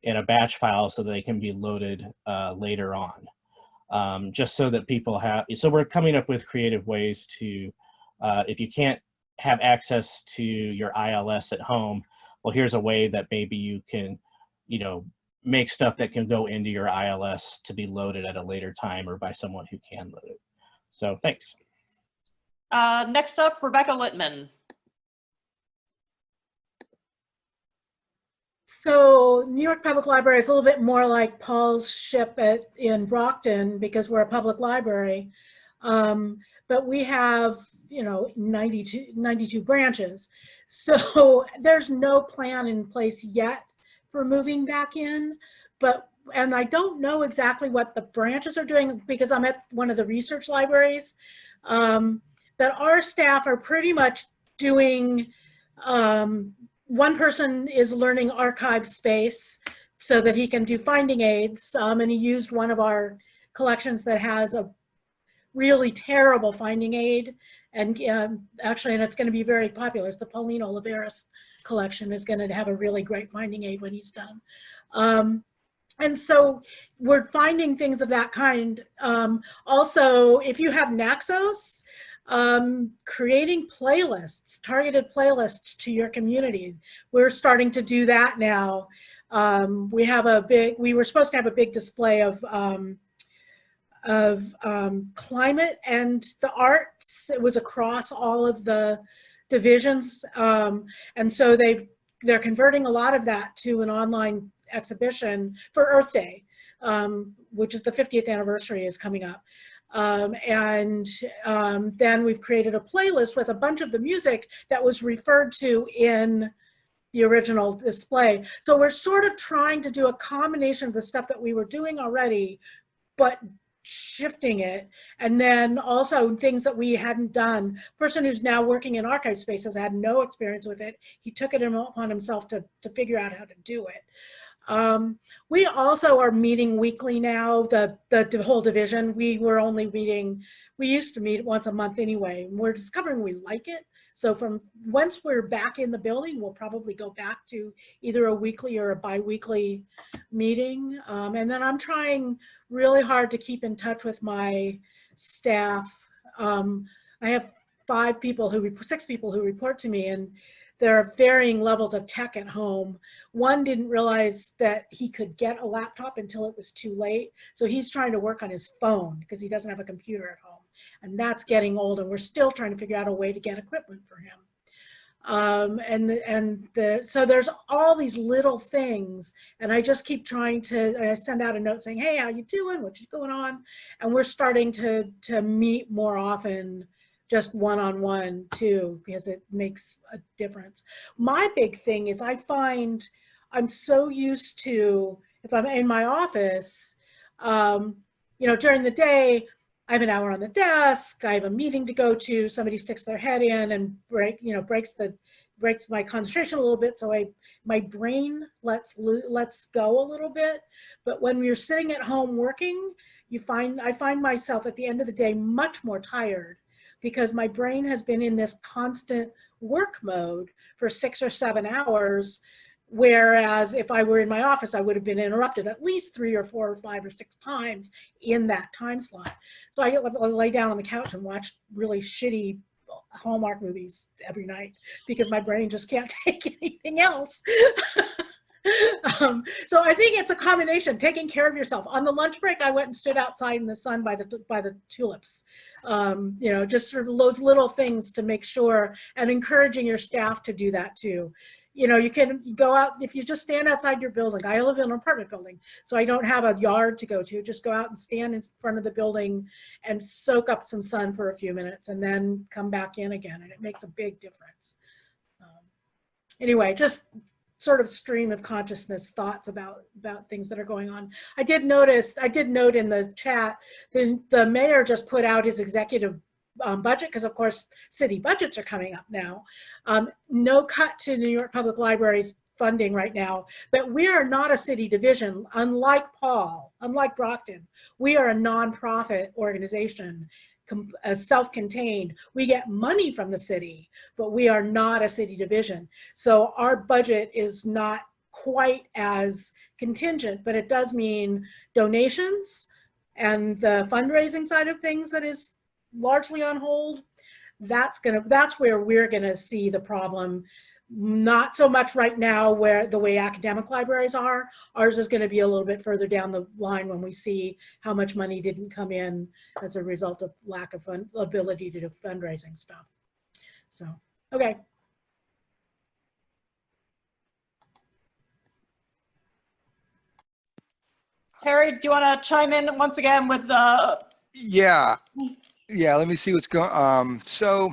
Speaker 10: in a batch file so that they can be loaded later on. Just so that people have, so we're coming up with creative ways to, if you can't have access to your ILS at home, well, here's a way that maybe you can, you know, make stuff that can go into your ILS to be loaded at a later time or by someone who can load it. So thanks.
Speaker 3: Next up, Rebecca Littman.
Speaker 15: So New York Public Library is a little bit more like Paul's ship in Brockton because we're a public library. But we have, you know, 92 branches. So there's no plan in place yet for moving back in. And I don't know exactly what the branches are doing because I'm at one of the research libraries. But our staff are pretty much doing, one person is learning archive space so that he can do finding aids. And he used one of our collections that has a really terrible finding aid. And actually, and it's going to be very popular. It's the Pauline Oliveris collection is going to have a really great finding aid when he's done. And so we're finding things of that kind. Also, if you have Naxos, creating playlists, targeted playlists to your community. We're starting to do that now. We were supposed to have a big display of climate and the arts. It was across all of the divisions. And so they're converting a lot of that to an online exhibition for Earth Day, which is the 50th anniversary is coming up. Then we've created a playlist with a bunch of the music that was referred to in the original display. So we're sort of trying to do a combination of the stuff that we were doing already, but shifting it, and then also things that we hadn't done. Person who's now working in archive spaces had no experience with it. He took it upon himself to figure out how to do it. We also are meeting weekly now, the whole division. We used to meet once a month anyway. We're discovering we like it. So once we're back in the building, we'll probably go back to either a weekly or a bi-weekly meeting. And then I'm trying really hard to keep in touch with my staff. I have 6 people who report to me, and there are varying levels of tech at home. One didn't realize that he could get a laptop until it was too late. So he's trying to work on his phone because he doesn't have a computer at home. And that's getting old, and we're still trying to figure out a way to get equipment for him. So there's all these little things, and I just keep trying to send out a note saying, hey, how you doing? What's going on? And we're starting to meet more often, just one-on-one too, because it makes a difference. My big thing is I find I'm so used to, if I'm in my office, during the day, I have an hour on the desk, I have a meeting to go to, somebody sticks their head in and breaks my concentration a little bit, so my brain lets go a little bit. But when you're sitting at home working, I find myself at the end of the day much more tired, because my brain has been in this constant work mode for 6 or 7 hours. Whereas if I were in my office, I would have been interrupted at least 3 or 4 or 5 or 6 times in that time slot. So I lay down on the couch and watch really shitty Hallmark movies every night because my brain just can't take anything else. So I think it's a combination, taking care of yourself. On the lunch break, I went and stood outside in the sun by the tulips. Just sort of those little things to make sure, and encouraging your staff to do that too. You can go out, if you just stand outside your building. I live in an apartment building, so I don't have a yard to go to. Just go out and stand in front of the building and soak up some sun for a few minutes and then come back in again, and it makes a big difference. Anyway, just sort of stream of consciousness thoughts about things that are going on. I did note in the chat, the mayor just put out his executive budget, because of course city budgets are coming up now. No cut to New York Public Library's funding right now, but we are not a city division. Unlike Brockton, we are a nonprofit organization, self-contained. We get money from the city, but we are not a city division. So our budget is not quite as contingent, but it does mean donations and the fundraising side of things that is largely on hold. That's where we're gonna see the problem. Not so much right now, where the way academic libraries are. Ours is going to be a little bit further down the line when we see how much money didn't come in as a result of lack of ability to do fundraising stuff. So, okay.
Speaker 3: Terry, do you want to chime in once again with the?
Speaker 5: Yeah, let me see what's going on. So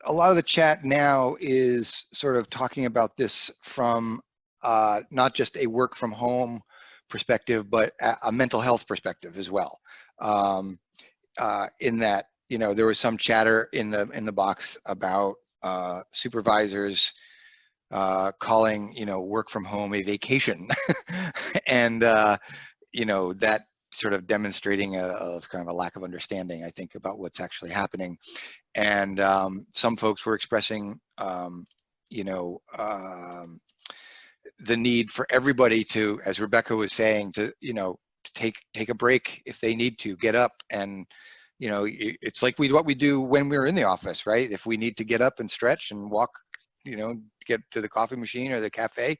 Speaker 5: a lot of the chat now is sort of talking about this from not just a work from home perspective, but a mental health perspective as well. In that, there was some chatter in the box about supervisors calling, work from home a vacation, and that sort of demonstrating a kind of a lack of understanding, I think, about what's actually happening. And some folks were expressing, the need for everybody to, as Rebecca was saying, to take a break if they need to, get up and, you know, it's like what we do when we're in the office, right? If we need to get up and stretch and walk, you know, get to the coffee machine or the cafe,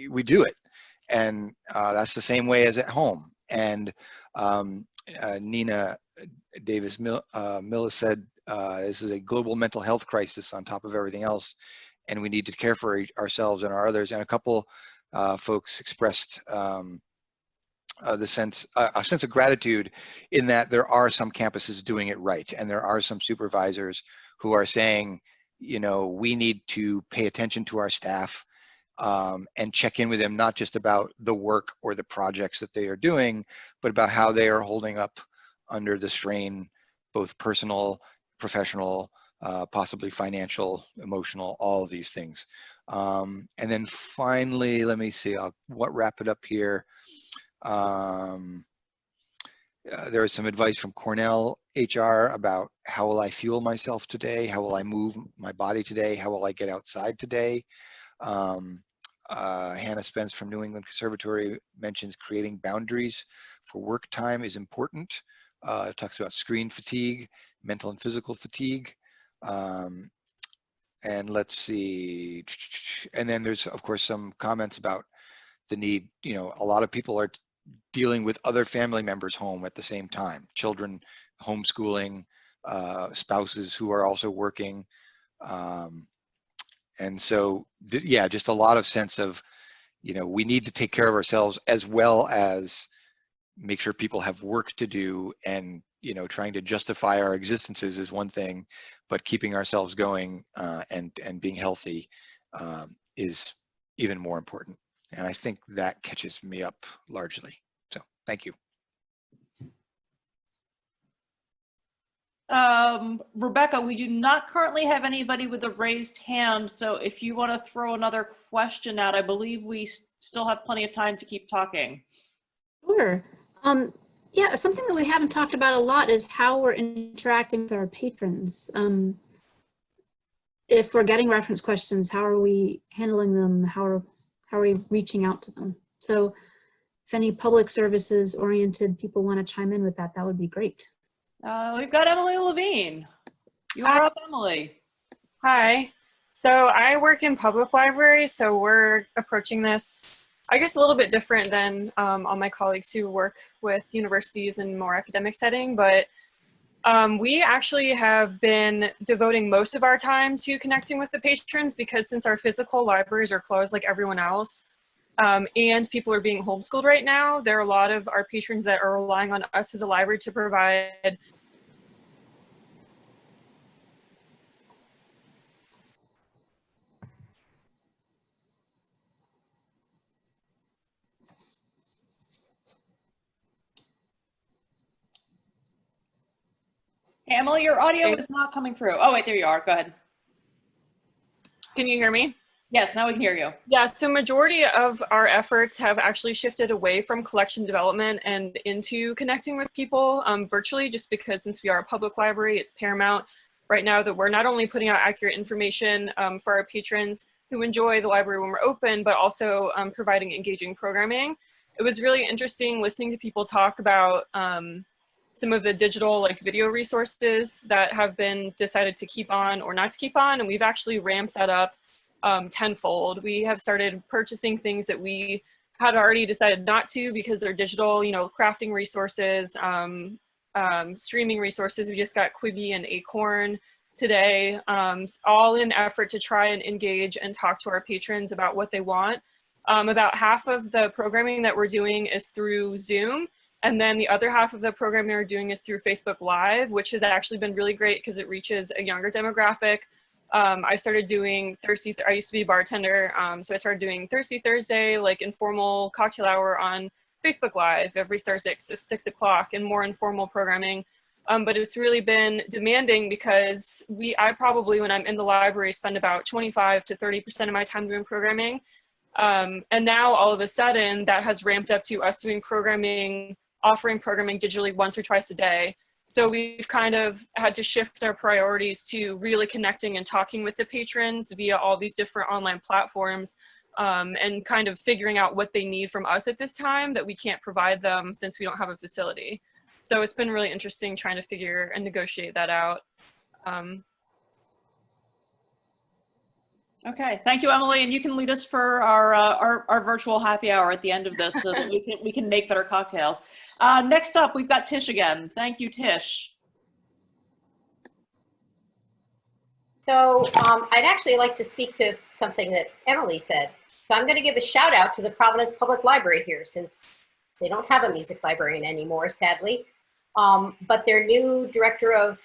Speaker 5: we do it. And that's the same way as at home. And Nina Davis Miller said, this is a global mental health crisis on top of everything else, and we need to care for ourselves and our others. And a couple folks expressed a sense of gratitude in that there are some campuses doing it right, and there are some supervisors who are saying, you know, we need to pay attention to our staff and check in with them, not just about the work or the projects that they are doing, but about how they are holding up under the strain, both personal, professional, possibly financial, emotional, all of these things. And then finally, let me see, I'll wrap it up here. There is some advice from Cornell HR about how will I fuel myself today? How will I move my body today? How will I get outside today? Hannah Spence from New England Conservatory mentions creating boundaries for work time is important. It talks about screen fatigue, mental and physical fatigue. And let's see, and then there's of course some comments about the need, you know, a lot of people are dealing with other family members home at the same time, children homeschooling, spouses who are also working. And so, yeah, just a lot of sense of, you know, we need to take care of ourselves as well as make sure people have work to do. And, you know, trying to justify our existences is one thing, but keeping ourselves going and being healthy is even more important. And I think that catches me up largely. So thank you.
Speaker 3: Rebecca, we do not currently have anybody with a raised hand. So if you want to throw another question out, I believe we still have plenty of time to keep talking.
Speaker 2: Sure. Yeah, something that we haven't talked about a lot is how we're interacting with our patrons. If we're getting reference questions, how are we handling them? How are we reaching out to them? So if any public services oriented people want to chime in with that, that would be great.
Speaker 3: We've got Emily Levine. You are up, Emily.
Speaker 16: Hi. So I work in public libraries, so we're approaching this, I guess, a little bit different than all my colleagues who work with universities in more academic setting, but we actually have been devoting most of our time to connecting with the patrons, because since our physical libraries are closed like everyone else, and people are being homeschooled right now, there are a lot of our patrons that are relying on us as a library to provide
Speaker 3: Hey, Emily, your audio is not coming through. Oh, wait, there you are. Go ahead.
Speaker 16: Can you hear me?
Speaker 3: Yes, now we can hear you.
Speaker 16: Yeah, so majority of our efforts have actually shifted away from collection development and into connecting with people virtually, just because since we are a public library, it's paramount right now that we're not only putting out accurate information for our patrons who enjoy the library when we're open, but also providing engaging programming. It was really interesting listening to people talk about some of the digital like video resources that have been decided to keep on or not to keep on, and we've actually ramped that up tenfold. We have started purchasing things that we had already decided not to because they're digital, you know, crafting resources, streaming resources. We just got Quibi and Acorn today, all in effort to try and engage and talk to our patrons about what they want. About half of the programming that we're doing is through Zoom. And then the other half of the programming we're doing is through Facebook Live, which has actually been really great because it reaches a younger demographic. I started doing I used to be a bartender, so I started doing Thirsty Thursday, like informal cocktail hour on Facebook Live every Thursday at 6 o'clock, and more informal programming. But it's really been demanding because I probably, when I'm in the library, spend about 25 to 30% of my time doing programming. And now all of a sudden that has ramped up to us doing programming, offering programming digitally once or twice a day. So we've kind of had to shift our priorities to really connecting and talking with the patrons via all these different online platforms, and kind of figuring out what they need from us at this time that we can't provide them since we don't have a facility. So it's been really interesting trying to figure and negotiate that out.
Speaker 3: Okay, thank you, Emily, and you can lead us for our virtual happy hour at the end of this, so that we can make better cocktails. Next up, we've got Tish again. Thank you, Tish.
Speaker 4: So I'd actually like to speak to something that Emily said. So I'm going to give a shout out to the Providence Public Library here, since they don't have a music librarian anymore, sadly. But their new director of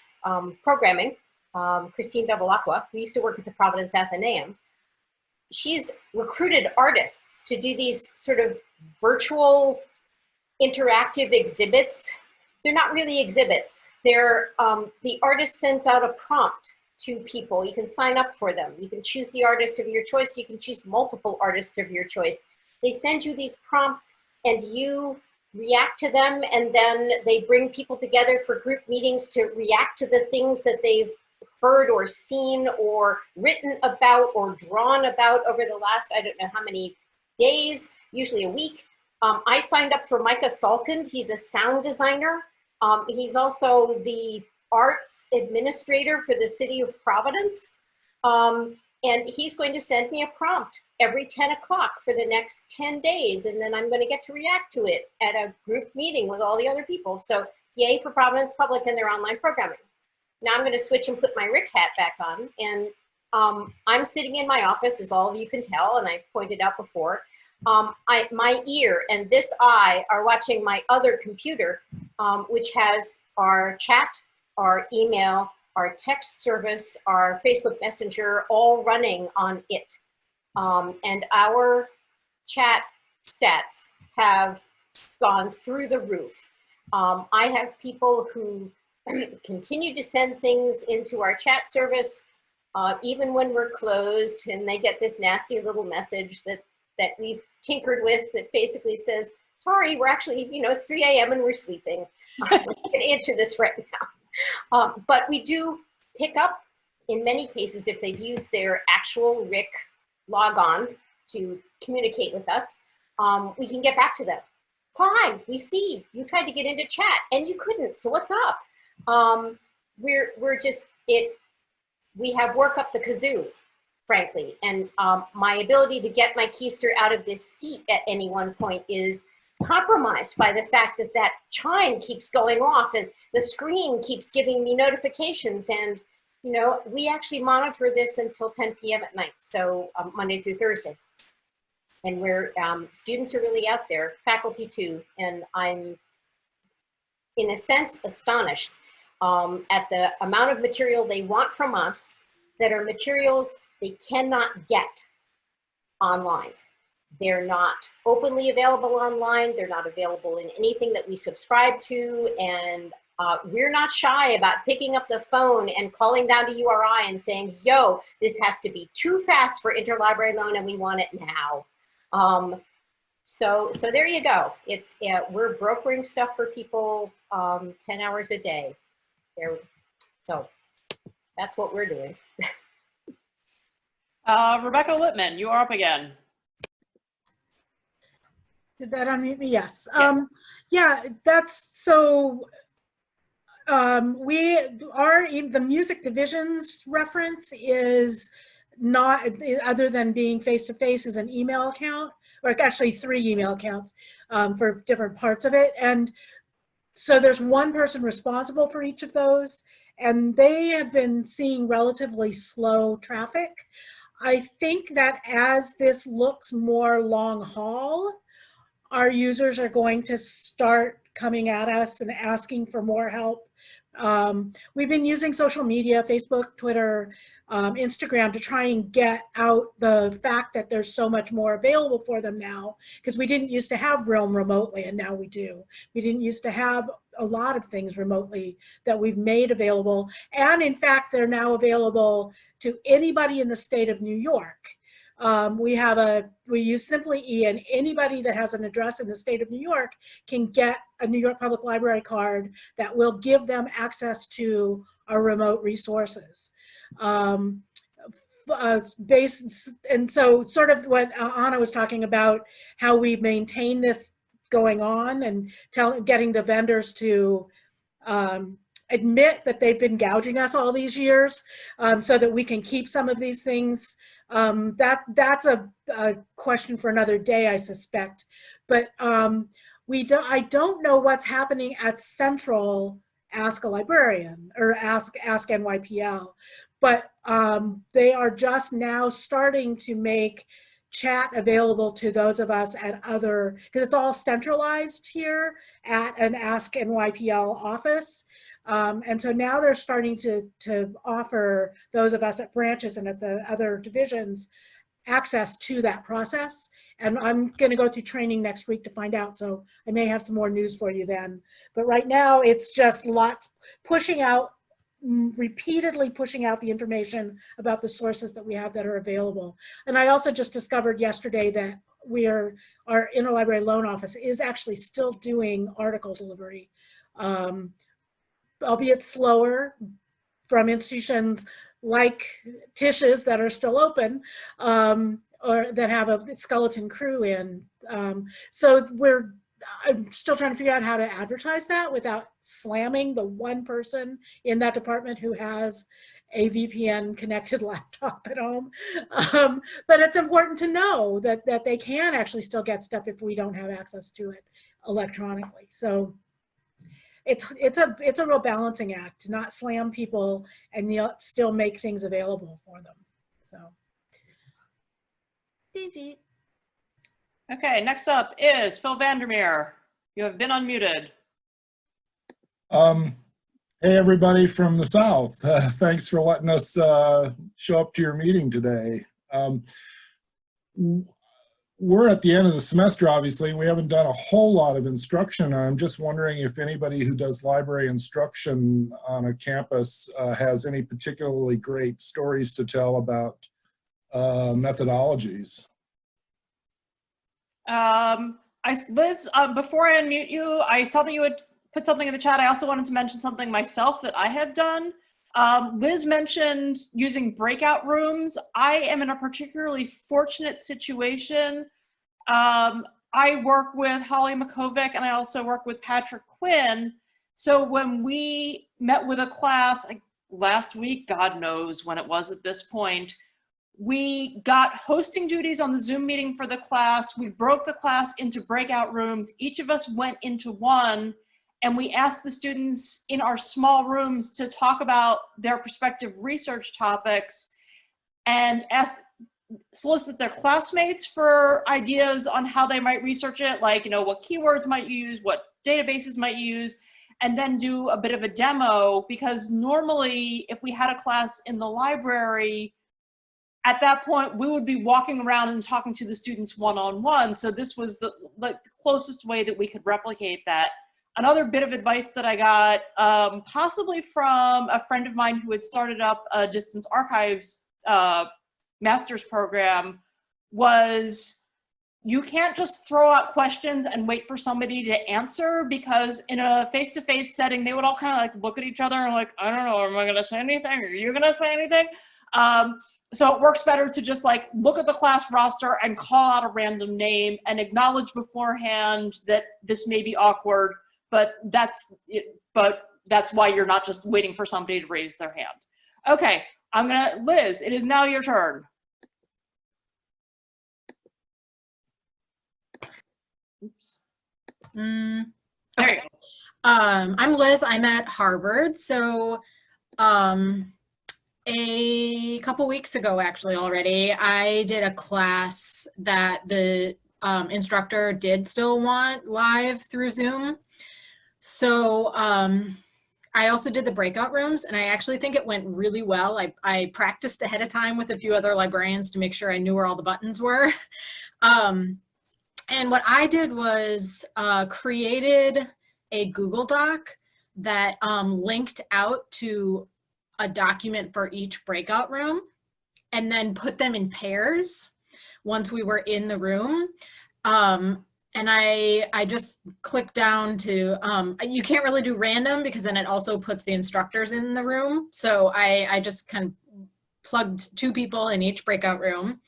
Speaker 4: programming, Christine Bevilacqua, who used to work at the Providence Athenaeum, she's recruited artists to do these sort of virtual interactive exhibits. They're not really exhibits. They're, the artist sends out a prompt to people. You can sign up for them. You can choose the artist of your choice. You can choose multiple artists of your choice. They send you these prompts and you react to them, and then they bring people together for group meetings to react to the things that they've heard or seen or written about or drawn about over the last, I don't know how many days, usually a week. I signed up for Micah Salkind. He's a sound designer. He's also the arts administrator for the city of Providence. And he's going to send me a prompt every 10 o'clock for the next 10 days. And then I'm going to get to react to it at a group meeting with all the other people. So yay for Providence Public and their online programming. Now I'm going to switch and put my Rick hat back on. And I'm sitting in my office, as all of you can tell, and I pointed out before. My ear and this eye are watching my other computer, which has our chat, our email, our text service, our Facebook Messenger, all running on it. And our chat stats have gone through the roof. I have people who continue to send things into our chat service, even when we're closed, and they get this nasty little message that we've tinkered with that basically says, sorry, we're actually, you know, it's 3 a.m. and we're sleeping. I can answer this right now. But we do pick up, in many cases, if they've used their actual RIC logon to communicate with us, we can get back to them. Fine, we see you tried to get into chat and you couldn't, so what's up? We're just, we have work up the kazoo, frankly, and my ability to get my keister out of this seat at any one point is compromised by the fact that that chime keeps going off and the screen keeps giving me notifications. And, you know, we actually monitor this until 10 p.m. at night, so Monday through Thursday. And we're, students are really out there, faculty too, and I'm, in a sense, astonished at the amount of material they want from us that are materials they cannot get online. They're not openly available online. They're not available in anything that we subscribe to. And we're not shy about picking up the phone and calling down to URI and saying, yo, this has to be too fast for interlibrary loan and we want it now. So there you go. It's, we're brokering stuff for people 10 hours a day. So that's what we're doing.
Speaker 3: Rebecca Lippman, you are up again.
Speaker 15: Did that unmute me? Yes.
Speaker 3: Yeah.
Speaker 15: Yeah, that's so. The music division's reference is not, other than being face-to-face, is an email account, or actually 3 email accounts for different parts of it. And so there's one person responsible for each of those, and they have been seeing relatively slow traffic. I think that as this looks more long haul, our users are going to start coming at us and asking for more help. We've been using social media, Facebook, Twitter, Instagram, to try and get out the fact that there's so much more available for them now, because we didn't used to have Realm remotely, and now we do. We didn't used to have a lot of things remotely that we've made available. And in fact, they're now available to anybody in the state of New York. We use Simply E, and anybody that has an address in the state of New York can get a New York Public Library card that will give them access to our remote resources. And so sort of what Anna was talking about, how we maintain this going on and getting the vendors to admit that they've been gouging us all these years, so that we can keep some of these things. That's a question for another day, I suspect. But I don't know what's happening at Central Ask a Librarian or Ask NYPL, but they are just now starting to make chat available to those of us at other, because it's all centralized here at an Ask NYPL office. And so now they're starting to offer those of us at branches and at the other divisions access to that process. And I'm going to go through training next week to find out. So I may have some more news for you then. But right now it's just repeatedly pushing out the information about the sources that we have that are available. And I also just discovered yesterday that our interlibrary loan office is actually still doing article delivery, albeit slower, from institutions like Tish's that are still open, or that have a skeleton crew in. So I'm still trying to figure out how to advertise that without slamming the one person in that department who has a VPN connected laptop at home. But it's important to know that they can actually still get stuff if we don't have access to it electronically. So it's a real balancing act to not slam people and still make things available for them. So easy.
Speaker 3: Okay, next up is Phil Vandermeer. You have been unmuted.
Speaker 17: Hey, everybody from the South. Thanks for letting us show up to your meeting today. We're at the end of the semester, obviously. We haven't done a whole lot of instruction. I'm just wondering if anybody who does library instruction on a campus has any particularly great stories to tell about methodologies.
Speaker 3: Liz, before I unmute you, I saw that you had put something in the chat. I also wanted to mention something myself that I have done. Liz mentioned using breakout rooms. I am in a particularly fortunate situation. I work with Holly Makovic and I also work with Patrick Quinn. So when we met with a class last week, God knows when it was at this point, we got hosting duties on the Zoom meeting for the class. We broke the class into breakout rooms. Each of us went into one, and we asked the students in our small rooms to talk about their prospective research topics and solicit their classmates for ideas on how they might research it, like, what keywords might you use, what databases might you use, and then do a bit of a demo, because normally if we had a class in the library, at that point, we would be walking around and talking to the students one-on-one. So this was the closest way that we could replicate that. Another bit of advice that I got, possibly from a friend of mine who had started up a distance archives master's program, was you can't just throw out questions and wait for somebody to answer, because in a face-to-face setting, they would all kind of like look at each other and like, I don't know, am I gonna say anything? Are you gonna say anything? So it works better to just like look at the class roster and call out a random name and acknowledge beforehand that this may be awkward, but that's why you're not just waiting for somebody to raise their hand. Okay, Liz, it is now your turn. Oops.
Speaker 18: Okay.
Speaker 3: There you go.
Speaker 18: I'm Liz, I'm at Harvard. So a couple weeks ago, actually already, I did a class that the instructor did still want live through Zoom. So I also did the breakout rooms, and I actually think it went really well. I practiced ahead of time with a few other librarians to make sure I knew where all the buttons were. And what I did was created a Google Doc that linked out to a document for each breakout room, and then put them in pairs once we were in the room. And I just clicked down to, you can't really do random because then it also puts the instructors in the room. So I just kind of plugged 2 people in each breakout room,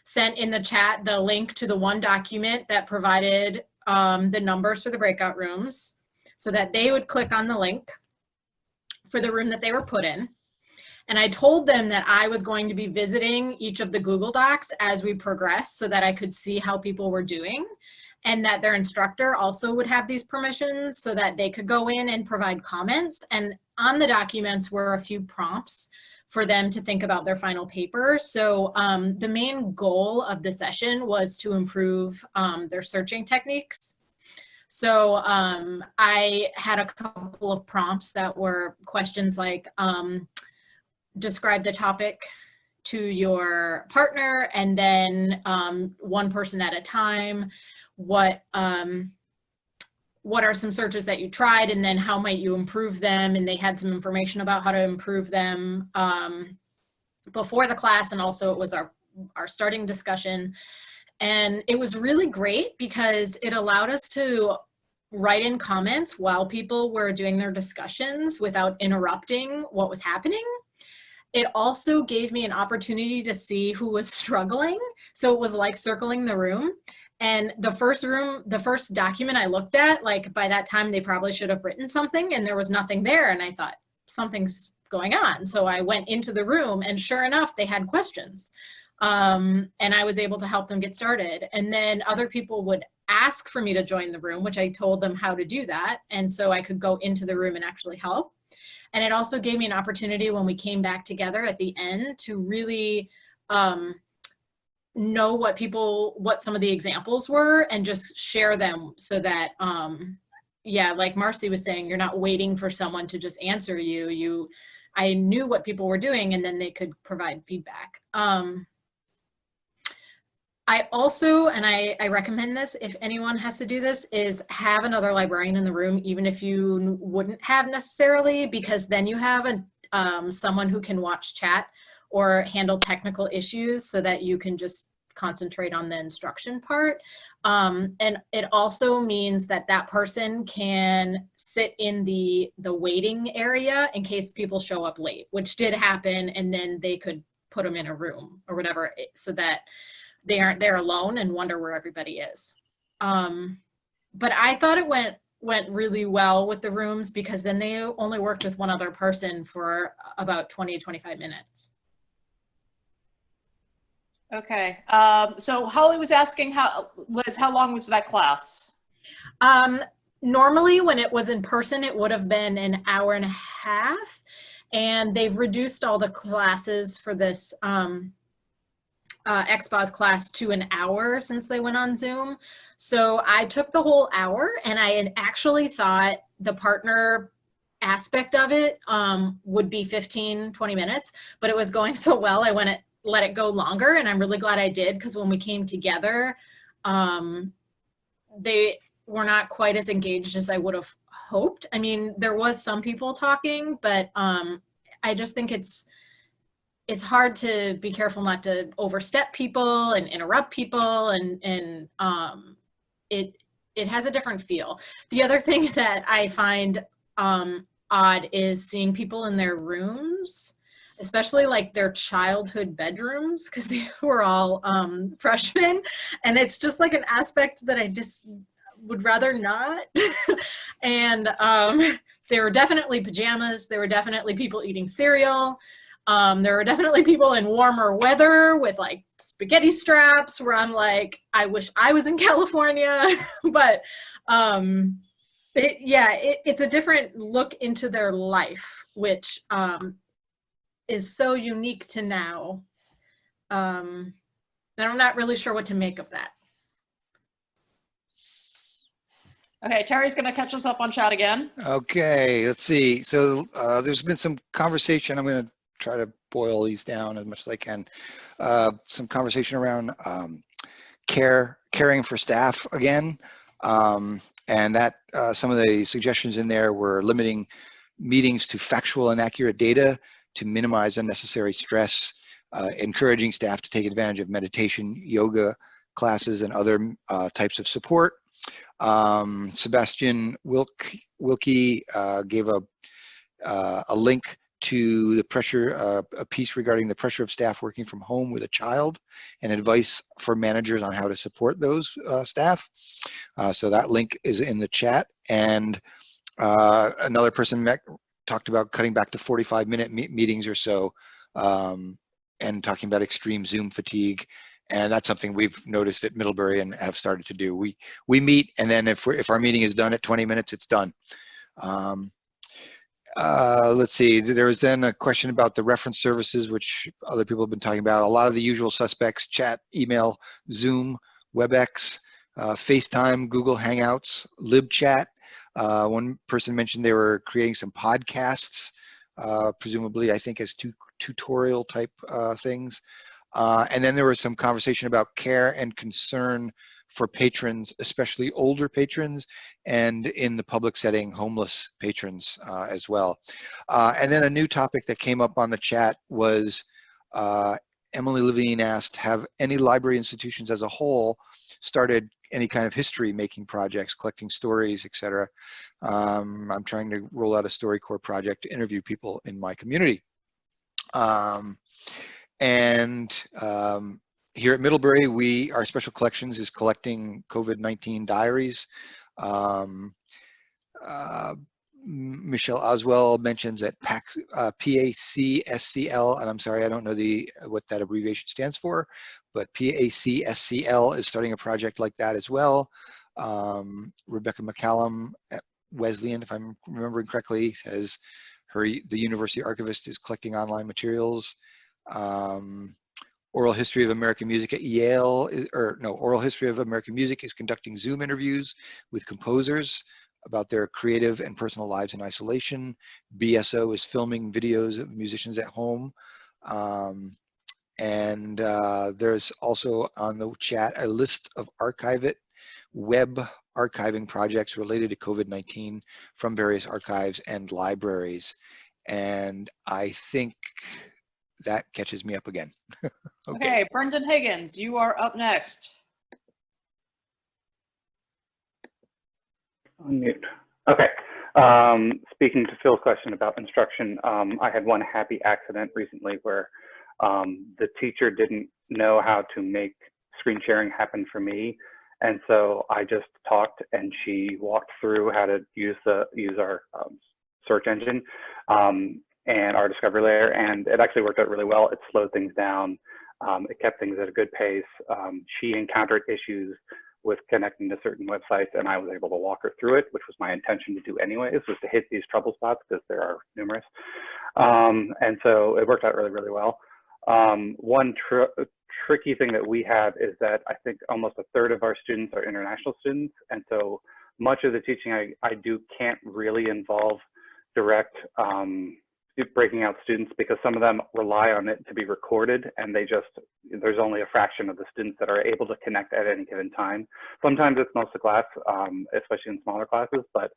Speaker 18: sent in the chat the link to the one document that provided the numbers for the breakout rooms so that they would click on the link for the room that they were put in. And I told them that I was going to be visiting each of the Google Docs as we progress so that I could see how people were doing, and that their instructor also would have these permissions so that they could go in and provide comments. And on the documents were a few prompts for them to think about their final paper. So the main goal of the session was to improve their searching techniques. So I had a couple of prompts that were questions like, describe the topic to your partner, and then one person at a time. What are some searches that you tried, and then how might you improve them? And they had some information about how to improve them before the class, and also it was our starting discussion. And it was really great because it allowed us to write in comments while people were doing their discussions without interrupting what was happening. It also gave me an opportunity to see who was struggling. So it was like circling the room. And the first document I looked at, like by that time they probably should have written something, and there was nothing there. And I thought, something's going on. So I went into the room, and sure enough, they had questions. And I was able to help them get started. And then other people would ask for me to join the room, which I told them how to do that. And so I could go into the room and actually help. And it also gave me an opportunity when we came back together at the end to really know what some of the examples were and just share them so that, yeah, like Marcy was saying, you're not waiting for someone to just answer you. I knew what people were doing, and then they could provide feedback. I also, and I recommend this if anyone has to do this, is have another librarian in the room, even if you wouldn't have necessarily, because then you have someone who can watch chat or handle technical issues so that you can just concentrate on the instruction part. And it also means that that person can sit in the waiting area in case people show up late, which did happen, and then they could put them in a room or whatever so that they aren't there alone and wonder where everybody is. But I thought it went really well with the rooms because then they only worked with one other person for about 20 to 25 minutes.
Speaker 3: Okay, so Holly was asking how long was that class?
Speaker 18: Normally when it was in person, it would have been an hour and a half, and they've reduced all the classes for this XPOS class to an hour since they went on Zoom. So I took the whole hour, and I had actually thought the partner aspect of it would be 15, 20 minutes, but it was going so well, I let it go longer, and I'm really glad I did, because when we came together, they were not quite as engaged as I would have hoped. I mean, there was some people talking, but I just think it's hard to be careful not to overstep people and interrupt people, and it has a different feel. The other thing that I find odd is seeing people in their rooms, especially like their childhood bedrooms, because they were all freshmen, and it's just like an aspect that I just would rather not. And there were definitely pajamas, there were definitely people eating cereal. There were definitely people in warmer weather with like spaghetti straps where I'm like, I wish I was in California. But it's a different look into their life, which is so unique to now. And I'm not really sure what to make of that.
Speaker 3: Okay, Terry's gonna catch us up on chat again.
Speaker 5: Okay, let's see. So there's been some conversation. I'm gonna try to boil these down as much as I can. Some conversation around caring for staff again. And that some of the suggestions in there were limiting meetings to factual and accurate data to minimize unnecessary stress, encouraging staff to take advantage of meditation, yoga classes, and other types of support. Sebastian Wilkie gave a link to the pressure, a piece regarding the pressure of staff working from home with a child and advice for managers on how to support those staff. So that link is in the chat. And another person talked about cutting back to 45-minute meetings or so, and talking about extreme Zoom fatigue. And that's something we've noticed at Middlebury and have started to do. We meet, and then if our meeting is done at 20 minutes, it's done. Let's see, there was then a question about the reference services, which other people have been talking about. A lot of the usual suspects: chat, email, Zoom, WebEx, FaceTime, Google Hangouts, LibChat. One person mentioned they were creating some podcasts, presumably, I think, as tutorial type things. And then there was some conversation about care and concern for patrons, especially older patrons, and in the public setting, homeless patrons as well. And then a new topic that came up on the chat was Emily Levine asked, have any library institutions as a whole started any kind of history making projects, collecting stories, etc. I'm trying to roll out a StoryCorps project to interview people in my community. Here at Middlebury, our special collections is collecting COVID-19 diaries. Michelle Oswell mentions that PACSCL, and I'm sorry, I don't know what that abbreviation stands for, but PACSCL is starting a project like that as well. Rebecca McCallum at Wesleyan, if I'm remembering correctly, says the university archivist is collecting online materials. Oral History of American Music at Yale, Oral History of American Music is conducting Zoom interviews with composers about their creative and personal lives in isolation. BSO is filming videos of musicians at home. There's also on the chat a list of web archiving projects related to COVID-19 from various archives and libraries. And I think that catches me up again.
Speaker 3: Okay, Brendan Higgins, you are up next.
Speaker 19: Unmute. Okay. Speaking to Phil's question about instruction, I had one happy accident recently where the teacher didn't know how to make screen sharing happen for me. And so I just talked and she walked through how to use our search engine and our discovery layer, and it actually worked out really well. It slowed things down. It kept things at a good pace. She encountered issues with connecting to certain websites, and I was able to walk her through it, which was my intention to do anyways, was to hit these trouble spots because there are numerous. And so it worked out really, really well. One tricky thing that we have is that I think almost a third of our students are international students, and so much of the teaching I do can't really involve direct breaking out students, because some of them rely on it to be recorded, and there's only a fraction of the students that are able to connect at any given time. Sometimes it's most of the class, especially in smaller classes, but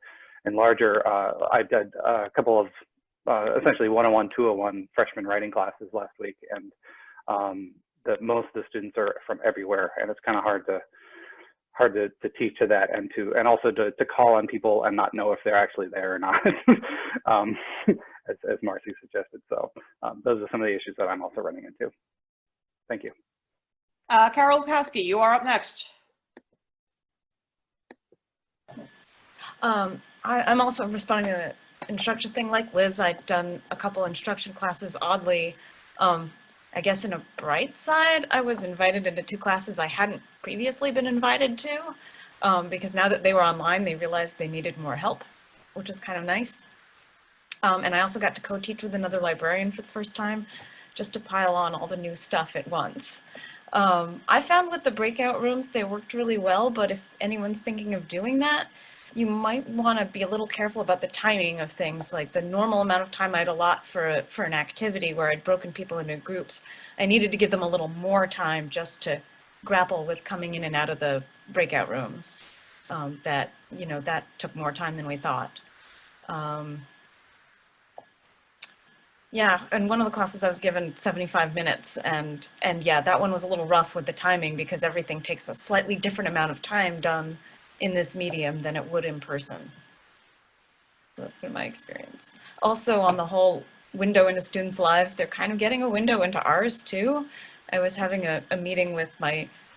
Speaker 19: in larger, I did a couple of essentially 101, 201 freshman writing classes last week, and most of the students are from everywhere, and it's kind of hard to teach to that, and also to call on people and not know if they're actually there or not, as Marcy suggested. So those are some of the issues that I'm also running into. Thank you.
Speaker 3: Carol Lepowski, you are up next.
Speaker 20: I'm also responding to the instruction thing like Liz. I'd done a couple instruction classes. Oddly, I guess in a bright side, I was invited into 2 classes I hadn't previously been invited to, because now that they were online, they realized they needed more help, which is kind of nice. And I also got to co-teach with another librarian for the first time, just to pile on all the new stuff at once. I found with the breakout rooms, they worked really well, but if anyone's thinking of doing that, you might want to be a little careful about the timing of things. Like the normal amount of time I'd allot for an activity where I'd broken people into groups, I needed to give them a little more time just to grapple with coming in and out of the breakout rooms. That took more time than we thought. Yeah, and one of the classes I was given 75 minutes, and yeah, that one was a little rough with the timing because everything takes a slightly different amount of time done in this medium than it would in person. So that's been my experience. Also, on the whole window into students' lives, they're kind of getting a window into ours too. I was having a meeting with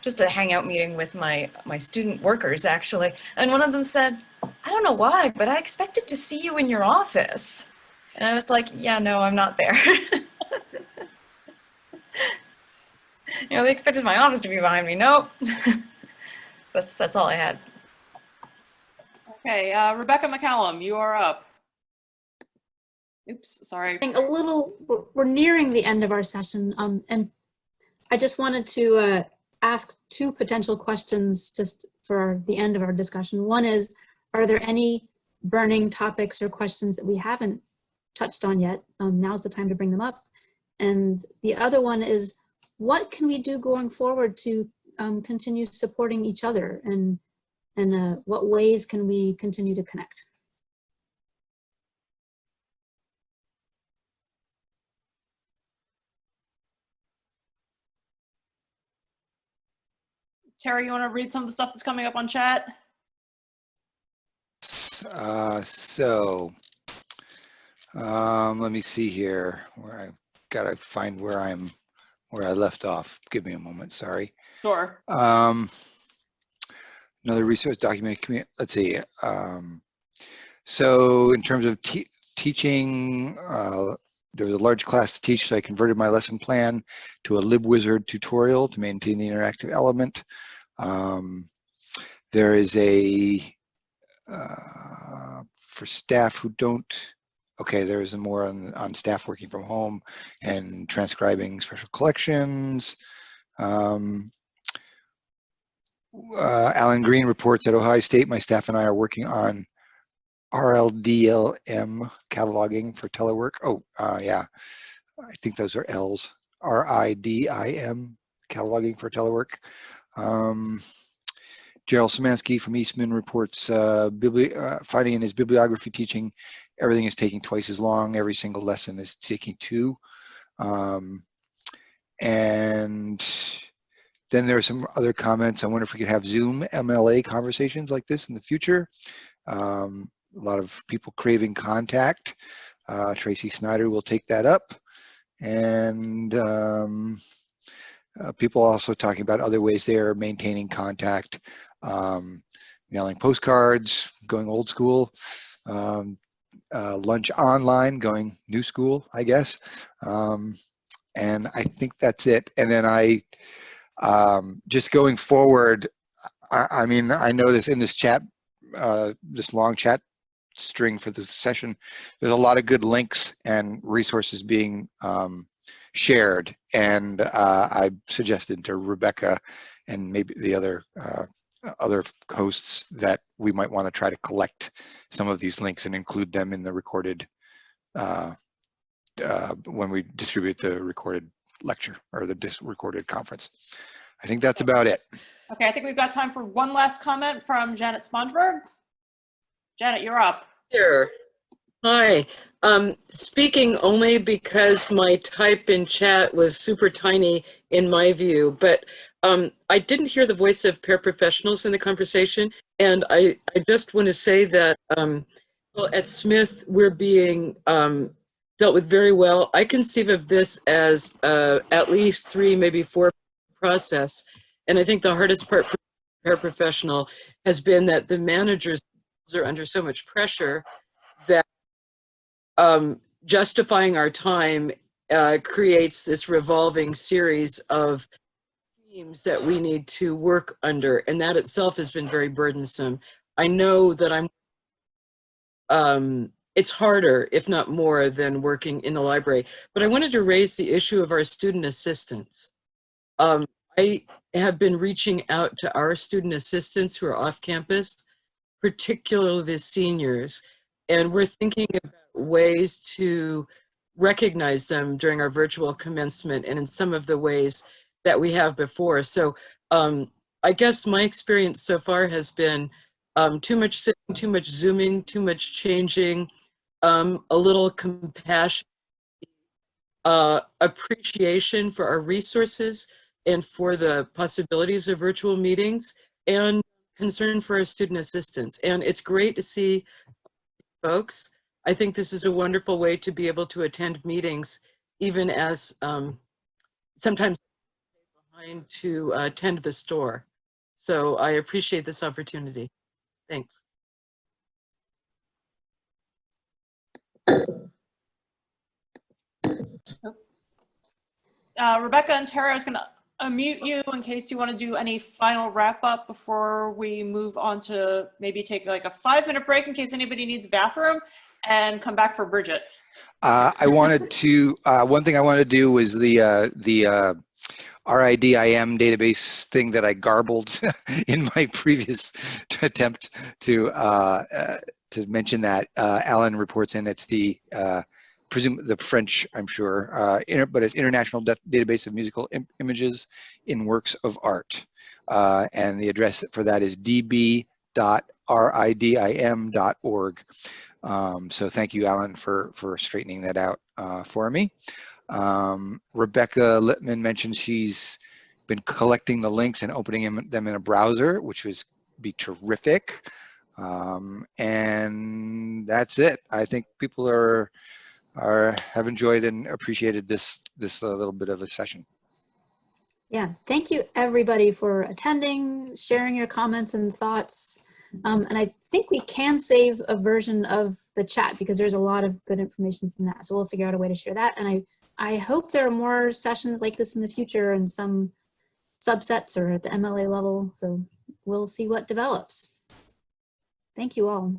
Speaker 20: just a hangout meeting with my student workers actually, and one of them said, I don't know why, but I expected to see you in your office. And I was like, yeah, no, I'm not there. You know, they expected my office to be behind me. Nope. That's all I had.
Speaker 3: Okay, Rebecca McCallum, you are up. Oops, sorry.
Speaker 2: We're nearing the end of our session, and I just wanted to ask two potential questions just for the end of our discussion. One is, are there any burning topics or questions that we haven't touched on yet? Now's the time to bring them up. And the other one is, what can we do going forward to continue supporting each other, and what ways can we continue to connect?
Speaker 3: Terry, you want to read some of the stuff that's coming up on chat?
Speaker 5: Let me see here. Where I gotta find where I left off. Give me a moment. Sorry.
Speaker 3: Sure.
Speaker 5: Another resource document. Let's see. So in terms of teaching, there was a large class to teach, so I converted my lesson plan to a LibWizard tutorial to maintain the interactive element. There is a, for staff who don't, okay, there is more on staff working from home and transcribing special collections. Alan Green reports at Ohio State, my staff and I are working on RLDLM cataloging for telework. Oh, yeah, I think those are L's. RIDIM cataloging for telework. Gerald Szymanski from Eastman reports finding in his bibliography teaching, everything is taking twice as long. Every single lesson is taking 2. And then there are some other comments. I wonder if we could have Zoom MLA conversations like this in the future. A lot of people craving contact. Tracy Snyder will take that up. And people also talking about other ways they are maintaining contact, mailing postcards, going old school, lunch online, going new school, I guess. And I think that's it. And then just going forward, I mean, I know this in this chat, this long chat string for this session, there's a lot of good links and resources being shared, and I suggested to Rebecca and maybe the other hosts that we might want to try to collect some of these links and include them in the recorded when we distribute the recorded lecture or the recorded conference. I think that's about it.
Speaker 3: Okay, I think we've got time for one last comment from Janet Sponsberg. Janet, you're up.
Speaker 21: Sure. Hi. Speaking only because my type in chat was super tiny in my view, but I didn't hear the voice of paraprofessionals in the conversation, and I just want to say that well, at Smith we're being dealt with very well. I conceive of this as at least 3, maybe 4 process, and I think the hardest part for paraprofessional has been that the managers are under so much pressure that justifying our time creates this revolving series of themes that we need to work under, and that itself has been very burdensome. I know that it's harder, if not more, than working in the library, but I wanted to raise the issue of our student assistants. I have been reaching out to our student assistants who are off campus, particularly the seniors, and we're thinking about ways to recognize them during our virtual commencement and in some of the ways that we have before. So I guess my experience so far has been too much sitting, too much Zooming, too much changing, a little compassion, appreciation for our resources and for the possibilities of virtual meetings, and concern for our student assistants. And it's great to see folks. I think this is a wonderful way to be able to attend meetings, even as sometimes behind to tend the store. So I appreciate this opportunity. Thanks.
Speaker 3: Rebecca and Tara, I was going to unmute you in case you want to do any final wrap up before we move on to maybe take like a 5-minute break in case anybody needs a bathroom and come back for Bridget.
Speaker 5: I wanted to, one thing I wanted to do was the RIDIM database thing that I garbled in my previous attempt to mention that. Alan reports in, it's the, presume the French, I'm sure, but it's International Database of Musical Images in Works of Art. And the address for that is db.ridim.org. So thank you, Alan, for straightening that out for me. Rebecca Littman mentioned she's been collecting the links and opening them in a browser, which would be terrific. And that's it. I think people have enjoyed and appreciated this little bit of a session.
Speaker 2: Yeah, thank you everybody for attending, sharing your comments and thoughts. And I think we can save a version of the chat because there's a lot of good information from that. So we'll figure out a way to share that. And I hope there are more sessions like this in the future and some subsets or at the MLA level. So we'll see what develops. Thank you all.